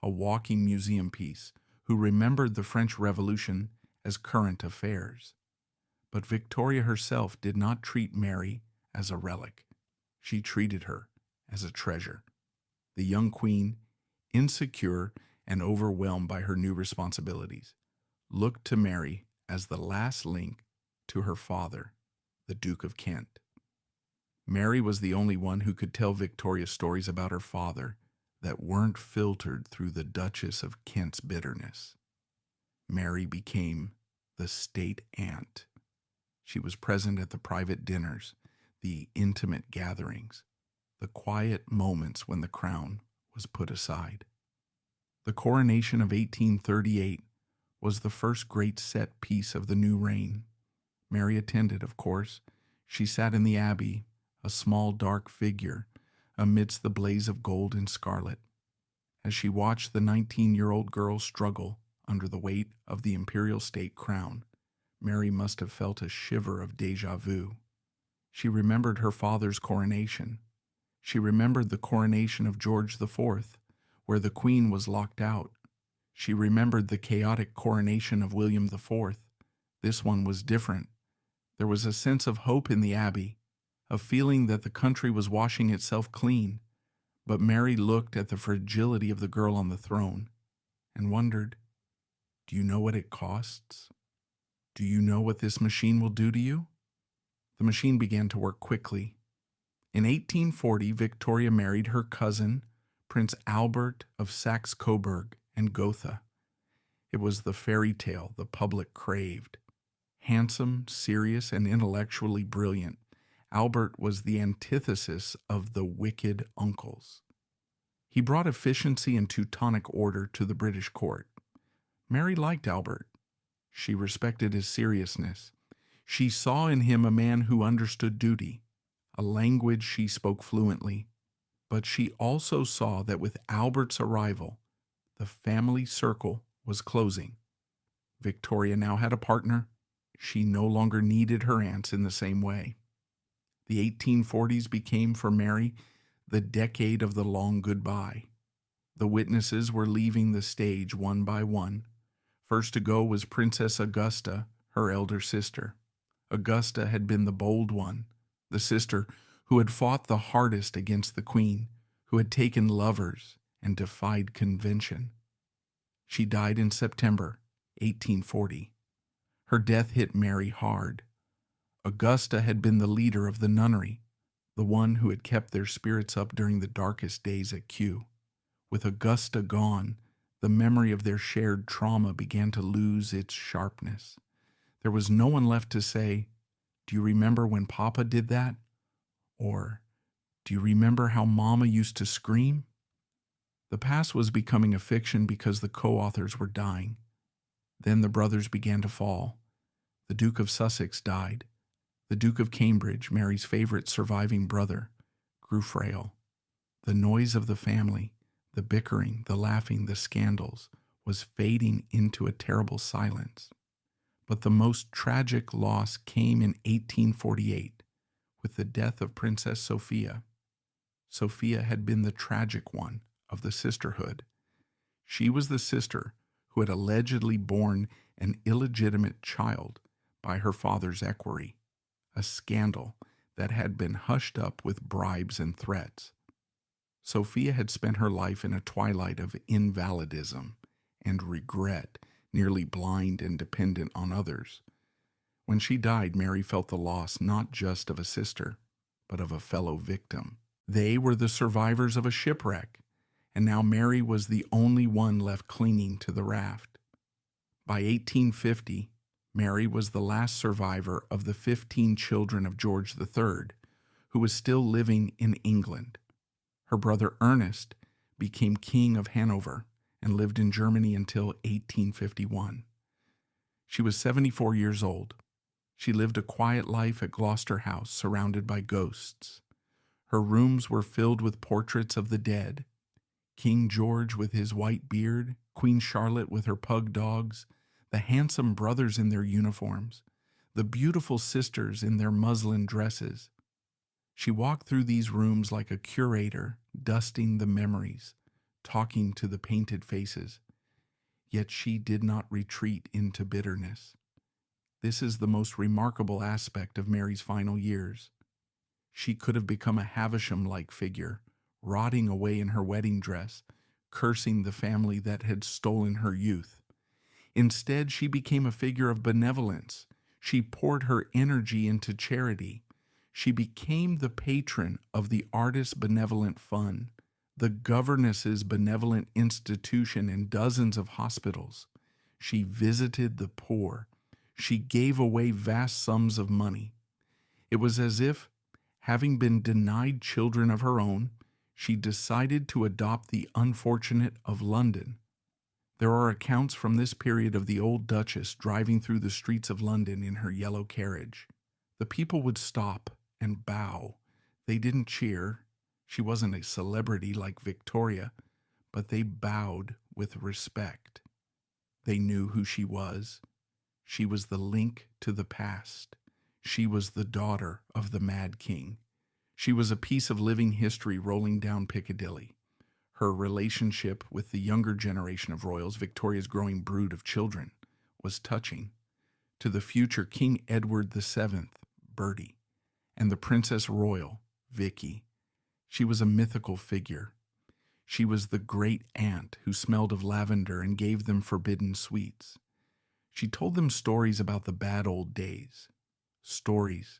a walking museum piece, who remembered the French Revolution as current affairs. But Victoria herself did not treat Mary as a relic. She treated her as a treasure. The young queen, insecure and overwhelmed by her new responsibilities, looked to Mary as the last link to her father, the Duke of Kent. Mary was the only one who could tell Victoria stories about her father that weren't filtered through the Duchess of Kent's bitterness. Mary became the state aunt. She was present at the private dinners, the intimate gatherings, the quiet moments when the crown was put aside. The coronation of 1838 was the first great set piece of the new reign. Mary attended, of course. She sat in the abbey, a small dark figure, amidst the blaze of gold and scarlet. As she watched the 19-year-old girl struggle under the weight of the imperial state crown, Mary must have felt a shiver of déjà vu. She remembered her father's coronation. She remembered the coronation of George IV, where the Queen was locked out. She remembered the chaotic coronation of William IV. This one was different. There was a sense of hope in the abbey, a feeling that the country was washing itself clean. But Mary looked at the fragility of the girl on the throne and wondered, do you know what it costs? Do you know what this machine will do to you? The machine began to work quickly. In 1840, Victoria married her cousin, Prince Albert of Saxe-Coburg and Gotha. It was the fairy tale the public craved. Handsome, serious, and intellectually brilliant, Albert was the antithesis of the wicked uncles. He brought efficiency and Teutonic order to the British court. Mary liked Albert. She respected his seriousness. She saw in him a man who understood duty, a language she spoke fluently. But she also saw that with Albert's arrival, the family circle was closing. Victoria now had a partner. She no longer needed her aunts in the same way. The 1840s became for Mary the decade of the long goodbye. The witnesses were leaving the stage one by one. First to go was Princess Augusta, her elder sister. Augusta had been the bold one, the sister who had fought the hardest against the Queen, who had taken lovers and defied convention. She died in September 1840. Her death hit Mary hard. Augusta had been the leader of the nunnery, the one who had kept their spirits up during the darkest days at Kew. With Augusta gone, the memory of their shared trauma began to lose its sharpness. There was no one left to say, "Do you remember when Papa did that?" Or, "Do you remember how Mama used to scream?" The past was becoming a fiction because the co-authors were dying. Then the brothers began to fall. The Duke of Sussex died. The Duke of Cambridge, Mary's favorite surviving brother, grew frail. The noise of the family, the bickering, the laughing, the scandals, was fading into a terrible silence. But the most tragic loss came in 1848 with the death of Princess Sophia. Sophia had been the tragic one of the sisterhood. She was the sister who had allegedly borne an illegitimate child by her father's equerry, a scandal that had been hushed up with bribes and threats. Sophia had spent her life in a twilight of invalidism and regret, nearly blind and dependent on others. When she died, Mary felt the loss not just of a sister, but of a fellow victim. They were the survivors of a shipwreck, and now Mary was the only one left clinging to the raft. By 1850, Mary was the last survivor of the 15 children of George III, who was still living in England. Her brother Ernest became King of Hanover and lived in Germany until 1851. She was 74 years old. She lived a quiet life at Gloucester House, surrounded by ghosts. Her rooms were filled with portraits of the dead: King George with his white beard, Queen Charlotte with her pug dogs, the handsome brothers in their uniforms, the beautiful sisters in their muslin dresses. She walked through these rooms like a curator, dusting the memories, talking to the painted faces. Yet she did not retreat into bitterness. This is the most remarkable aspect of Mary's final years. She could have become a Havisham-like figure, rotting away in her wedding dress, cursing the family that had stolen her youth. Instead, she became a figure of benevolence. She poured her energy into charity. She became the patron of the Artists' Benevolent Fund, the governess's benevolent institution in dozens of hospitals. She visited the poor. She gave away vast sums of money. It was as if, having been denied children of her own, she decided to adopt the unfortunate of London. There are accounts from this period of the old Duchess driving through the streets of London in her yellow carriage. The people would stop and bow. They didn't cheer. She wasn't a celebrity like Victoria, but they bowed with respect. They knew who she was. She was the link to the past. She was the daughter of the Mad King. She was a piece of living history rolling down Piccadilly. Her relationship with the younger generation of royals, Victoria's growing brood of children, was touching. To the future King Edward VII, Bertie, and the Princess Royal, Vicky, she was a mythical figure. She was the great aunt who smelled of lavender and gave them forbidden sweets. She told them stories about the bad old days, stories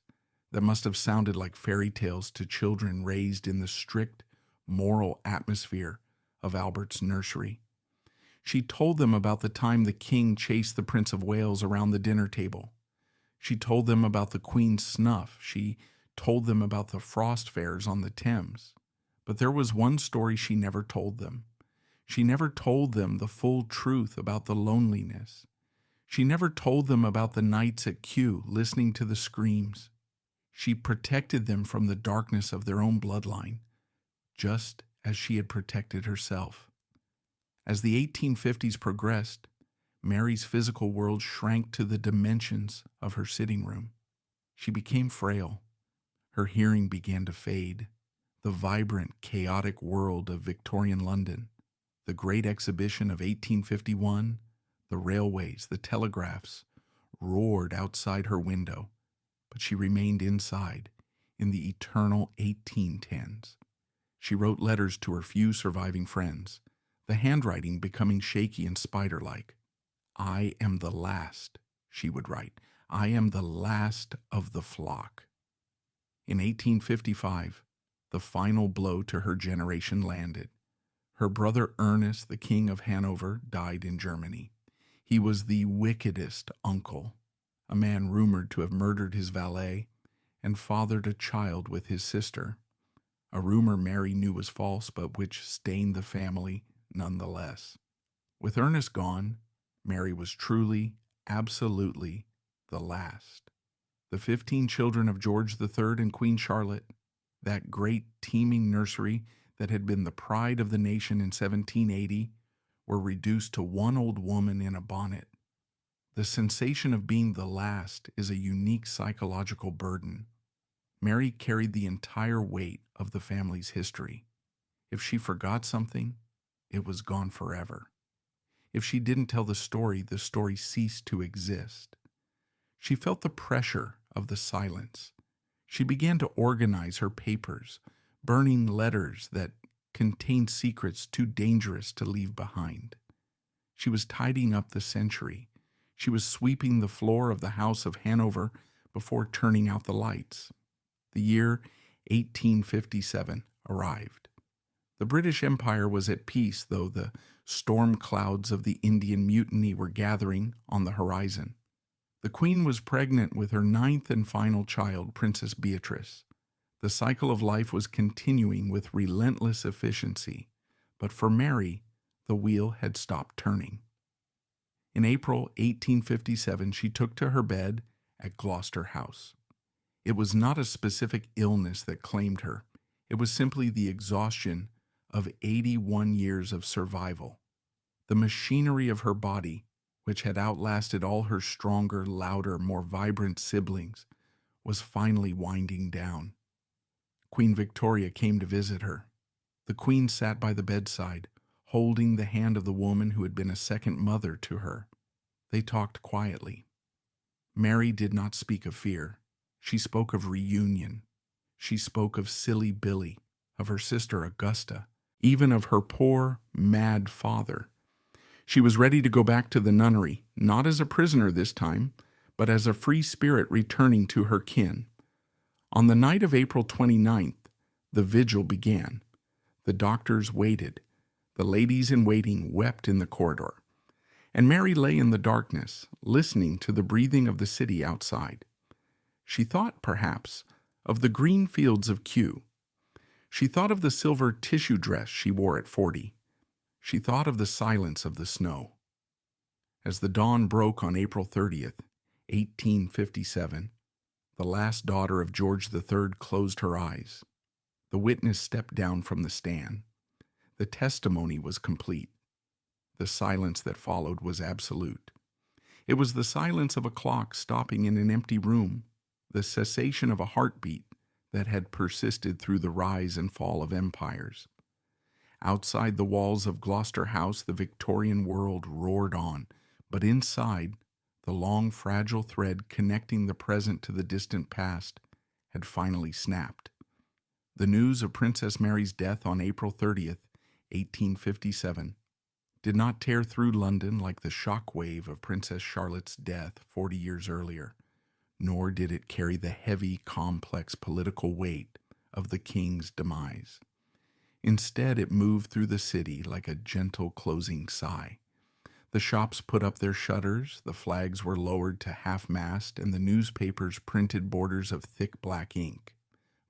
that must have sounded like fairy tales to children raised in the strict, moral atmosphere of Albert's nursery. She told them about the time the king chased the Prince of Wales around the dinner table. She told them about the Queen's snuff. She told them about the frost fairs on the Thames. But there was one story she never told them. She never told them the full truth about the loneliness. She never told them about the nights at Kew listening to the screams. She protected them from the darkness of their own bloodline, just as she had protected herself. As the 1850s progressed, Mary's physical world shrank to the dimensions of her sitting room. She became frail. Her hearing began to fade. The vibrant, chaotic world of Victorian London, the Great Exhibition of 1851, the railways, the telegraphs, roared outside her window, but she remained inside, in the eternal 1810s. She wrote letters to her few surviving friends, the handwriting becoming shaky and spider-like. "I am the last," she would write. "I am the last of the flock." In 1855, the final blow to her generation landed. Her brother Ernest, the King of Hanover, died in Germany. He was the wickedest uncle, a man rumored to have murdered his valet and fathered a child with his sister, a rumor Mary knew was false, but which stained the family nonetheless. With Ernest gone, Mary was truly, absolutely the last. The 15 children of George III and Queen Charlotte, that great teeming nursery that had been the pride of the nation in 1780 were reduced to one old woman in a bonnet. The sensation of being the last is a unique psychological burden. Mary carried the entire weight of the family's history. If she forgot something, it was gone forever. If she didn't tell the story ceased to exist. She felt the pressure of the silence. She began to organize her papers, burning letters that contained secrets too dangerous to leave behind. She was tidying up the century. She was sweeping the floor of the House of Hanover before turning out the lights. The year 1857 arrived. The British Empire was at peace, though the storm clouds of the Indian Mutiny were gathering on the horizon. The Queen was pregnant with her ninth and final child, Princess Beatrice. The cycle of life was continuing with relentless efficiency, but for Mary, the wheel had stopped turning. In April 1857, she took to her bed at Gloucester House. It was not a specific illness that claimed her. It was simply the exhaustion of 81 years of survival. The machinery of her body, which had outlasted all her stronger, louder, more vibrant siblings, was finally winding down. Queen Victoria came to visit her. The Queen sat by the bedside, holding the hand of the woman who had been a second mother to her. They talked quietly. Mary did not speak of fear. She spoke of reunion. She spoke of silly Billy, of her sister Augusta, even of her poor, mad father. She was ready to go back to the nunnery, not as a prisoner this time, but as a free spirit returning to her kin. On the night of April 29th, the vigil began. The doctors waited. The ladies in waiting wept in the corridor. And Mary lay in the darkness, listening to the breathing of the city outside. She thought, perhaps, of the green fields of Kew. She thought of the silver tissue dress she wore at 40. She thought of the silence of the snow. As the dawn broke on April 30th, 1857, the last daughter of George III closed her eyes. The witness stepped down from the stand. The testimony was complete. The silence that followed was absolute. It was the silence of a clock stopping in an empty room, the cessation of a heartbeat that had persisted through the rise and fall of empires. Outside the walls of Gloucester House, the Victorian world roared on, but inside, the long, fragile thread connecting the present to the distant past had finally snapped. The news of Princess Mary's death on April 30th, 1857, did not tear through London like the shock wave of Princess Charlotte's death 40 years earlier, nor did it carry the heavy, complex political weight of the king's demise. Instead, it moved through the city like a gentle closing sigh. The shops put up their shutters, the flags were lowered to half-mast, and the newspapers printed borders of thick black ink.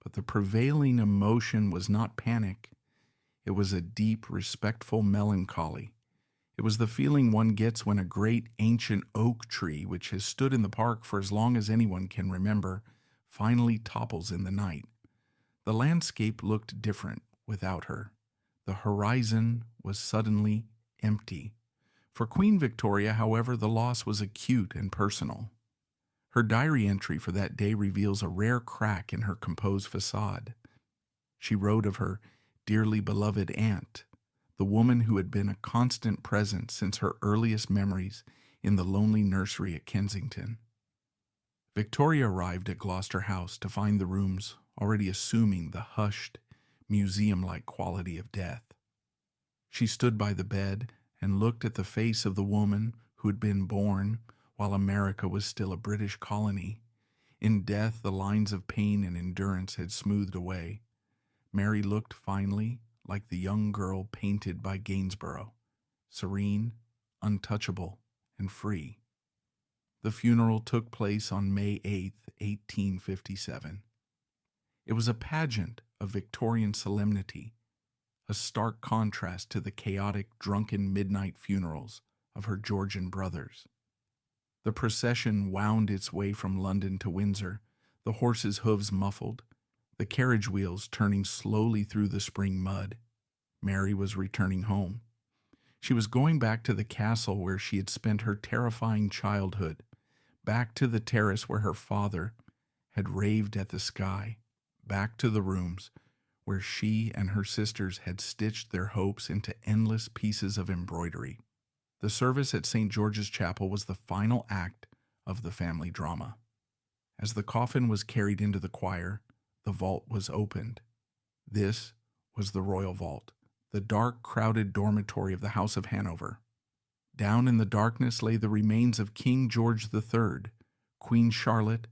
But the prevailing emotion was not panic. It was a deep, respectful melancholy. It was the feeling one gets when a great ancient oak tree, which has stood in the park for as long as anyone can remember, finally topples in the night. The landscape looked different without her. The horizon was suddenly empty. For Queen Victoria, however, the loss was acute and personal. Her diary entry for that day reveals a rare crack in her composed facade. She wrote of her dearly beloved aunt, the woman who had been a constant presence since her earliest memories in the lonely nursery at Kensington. Victoria arrived at Gloucester House to find the rooms already assuming the hushed, museum-like quality of death. She stood by the bed and looked at the face of the woman who had been born while America was still a British colony. In death, the lines of pain and endurance had smoothed away. Mary looked finally like the young girl painted by Gainsborough, serene, untouchable, and free. The funeral took place on May 8, 1857. It was a pageant of Victorian solemnity, a stark contrast to the chaotic, drunken midnight funerals of her Georgian brothers. The procession wound its way from London to Windsor, the horses' hooves muffled, the carriage wheels turning slowly through the spring mud. Mary was returning home. She was going back to the castle where she had spent her terrifying childhood, back to the terrace where her father had raved at the sky, back to the rooms where she and her sisters had stitched their hopes into endless pieces of embroidery. The service at St. George's Chapel was the final act of the family drama. As the coffin was carried into the choir, the vault was opened. This was the royal vault, the dark, crowded dormitory of the House of Hanover. Down in the darkness lay the remains of King George III, Queen Charlotte,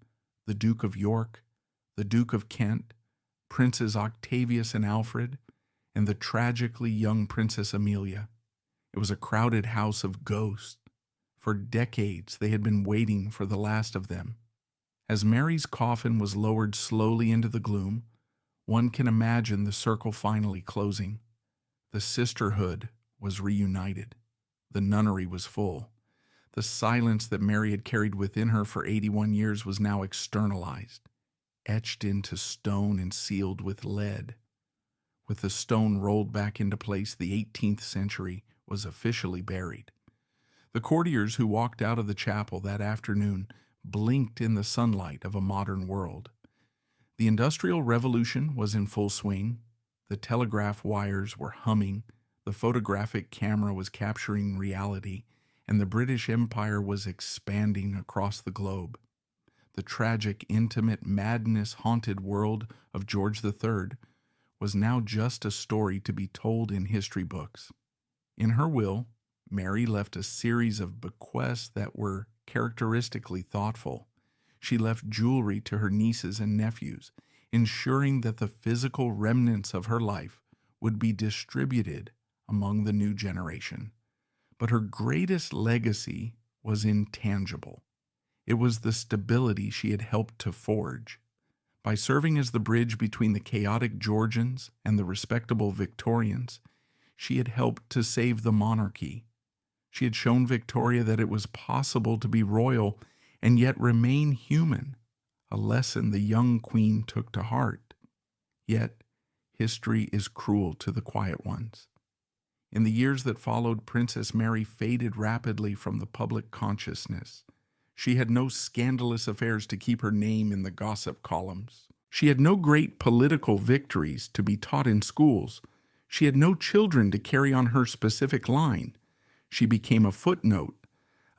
the Duke of York, the Duke of Kent, Princes Octavius and Alfred, and the tragically young Princess Amelia. It was a crowded house of ghosts. For decades they had been waiting for the last of them. As Mary's coffin was lowered slowly into the gloom, one can imagine the circle finally closing. The sisterhood was reunited. The nunnery was full. The silence that Mary had carried within her for 81 years was now externalized, etched into stone and sealed with lead. With the stone rolled back into place, the 18th century was officially buried. The courtiers who walked out of the chapel that afternoon blinked in the sunlight of a modern world. The Industrial Revolution was in full swing. The telegraph wires were humming, the photographic camera was capturing reality, and the British Empire was expanding across the globe. The tragic, intimate, madness-haunted world of George III was now just a story to be told in history books. In her will, Mary left a series of bequests that were characteristically thoughtful. She left jewelry to her nieces and nephews, ensuring that the physical remnants of her life would be distributed among the new generation. But her greatest legacy was intangible. It was the stability she had helped to forge. By serving as the bridge between the chaotic Georgians and the respectable Victorians, she had helped to save the monarchy. She had shown Victoria that it was possible to be royal and yet remain human, a lesson the young queen took to heart. Yet, history is cruel to the quiet ones. In the years that followed, Princess Mary faded rapidly from the public consciousness. She had no scandalous affairs to keep her name in the gossip columns. She had no great political victories to be taught in schools. She had no children to carry on her specific line. She became a footnote,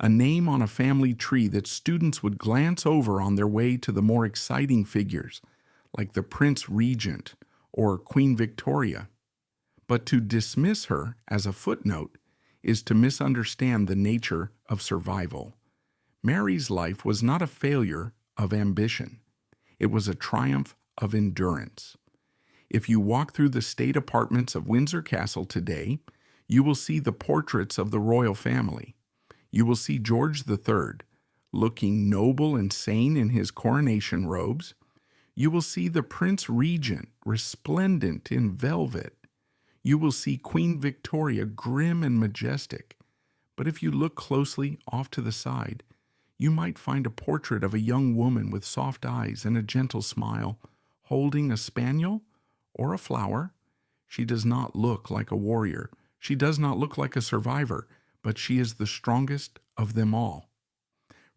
a name on a family tree that students would glance over on their way to the more exciting figures, like the Prince Regent or Queen Victoria. But to dismiss her as a footnote is to misunderstand the nature of survival. Mary's life was not a failure of ambition. It was a triumph of endurance. If you walk through the state apartments of Windsor Castle today, you will see the portraits of the royal family. You will see George III, looking noble and sane in his coronation robes. You will see the Prince Regent, resplendent in velvet. You will see Queen Victoria, grim and majestic. But if you look closely off to the side, you might find a portrait of a young woman with soft eyes and a gentle smile, holding a spaniel or a flower. She does not look like a warrior. She does not look like a survivor, but she is the strongest of them all.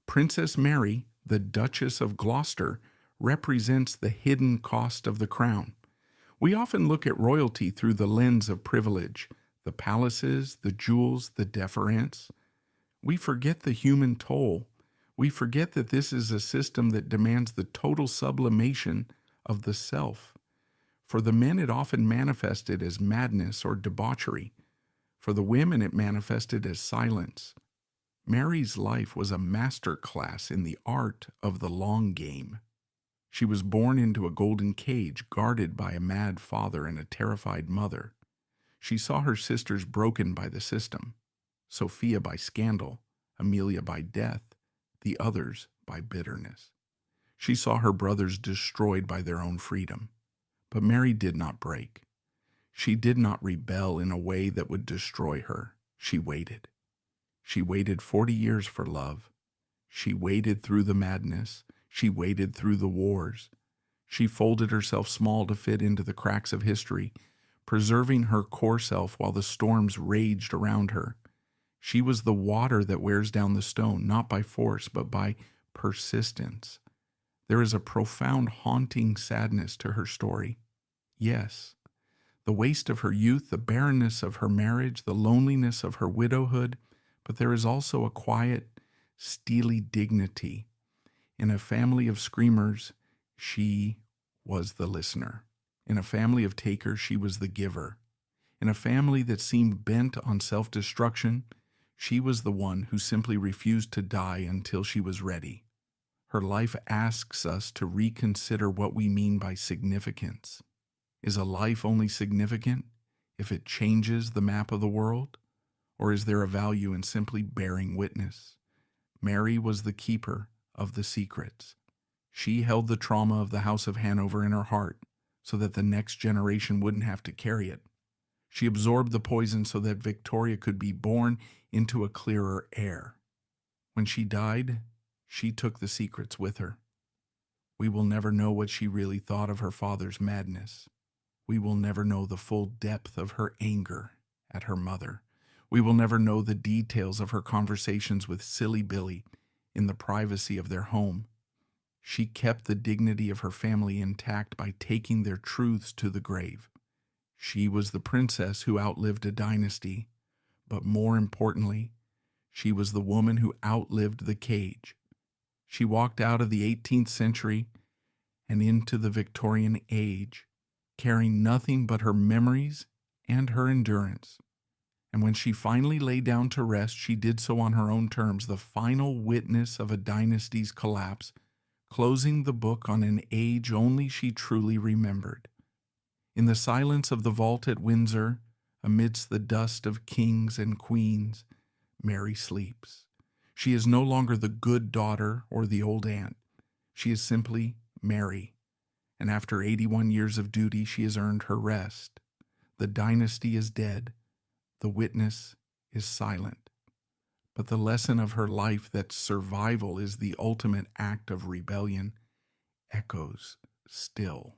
Princess Mary, the Duchess of Gloucester, represents the hidden cost of the crown. We often look at royalty through the lens of privilege, the palaces, the jewels, the deference. We forget the human toll. We forget that this is a system that demands the total sublimation of the self. For the men, it often manifested as madness or debauchery. For the women, it manifested as silence. Mary's life was a master class in the art of the long game. She was born into a golden cage, guarded by a mad father and a terrified mother. She saw her sisters broken by the system, Sophia by scandal, Amelia by death, the others by bitterness. She saw her brothers destroyed by their own freedom. But Mary did not break. She did not rebel in a way that would destroy her. She waited. She waited 40 years for love. She waited through the madness. She waited through the wars. She folded herself small to fit into the cracks of history, preserving her core self while the storms raged around her. She was the water that wears down the stone, not by force, but by persistence. There is a profound, haunting sadness to her story. Yes, the waste of her youth, the barrenness of her marriage, the loneliness of her widowhood, but there is also a quiet, steely dignity. In a family of screamers, she was the listener. In a family of takers, she was the giver. In a family that seemed bent on self-destruction, she was the one who simply refused to die until she was ready. Her life asks us to reconsider what we mean by significance. Is a life only significant if it changes the map of the world? Or is there a value in simply bearing witness? Mary was the keeper of the secrets. She held the trauma of the House of Hanover in her heart so that the next generation wouldn't have to carry it. She absorbed the poison so that Victoria could be born into a clearer air. When she died, she took the secrets with her. We will never know what she really thought of her father's madness. We will never know the full depth of her anger at her mother. We will never know the details of her conversations with Silly Billy in the privacy of their home. She kept the dignity of her family intact by taking their truths to the grave. She was the princess who outlived a dynasty, but more importantly, she was the woman who outlived the cage. She walked out of the 18th century and into the Victorian age, carrying nothing but her memories and her endurance. And when she finally lay down to rest, she did so on her own terms, the final witness of a dynasty's collapse, closing the book on an age only she truly remembered. In the silence of the vault at Windsor, amidst the dust of kings and queens, Mary sleeps. She is no longer the good daughter or the old aunt. She is simply Mary. And after 81 years of duty, she has earned her rest. The dynasty is dead. The witness is silent. But the lesson of her life, that survival is the ultimate act of rebellion, echoes still.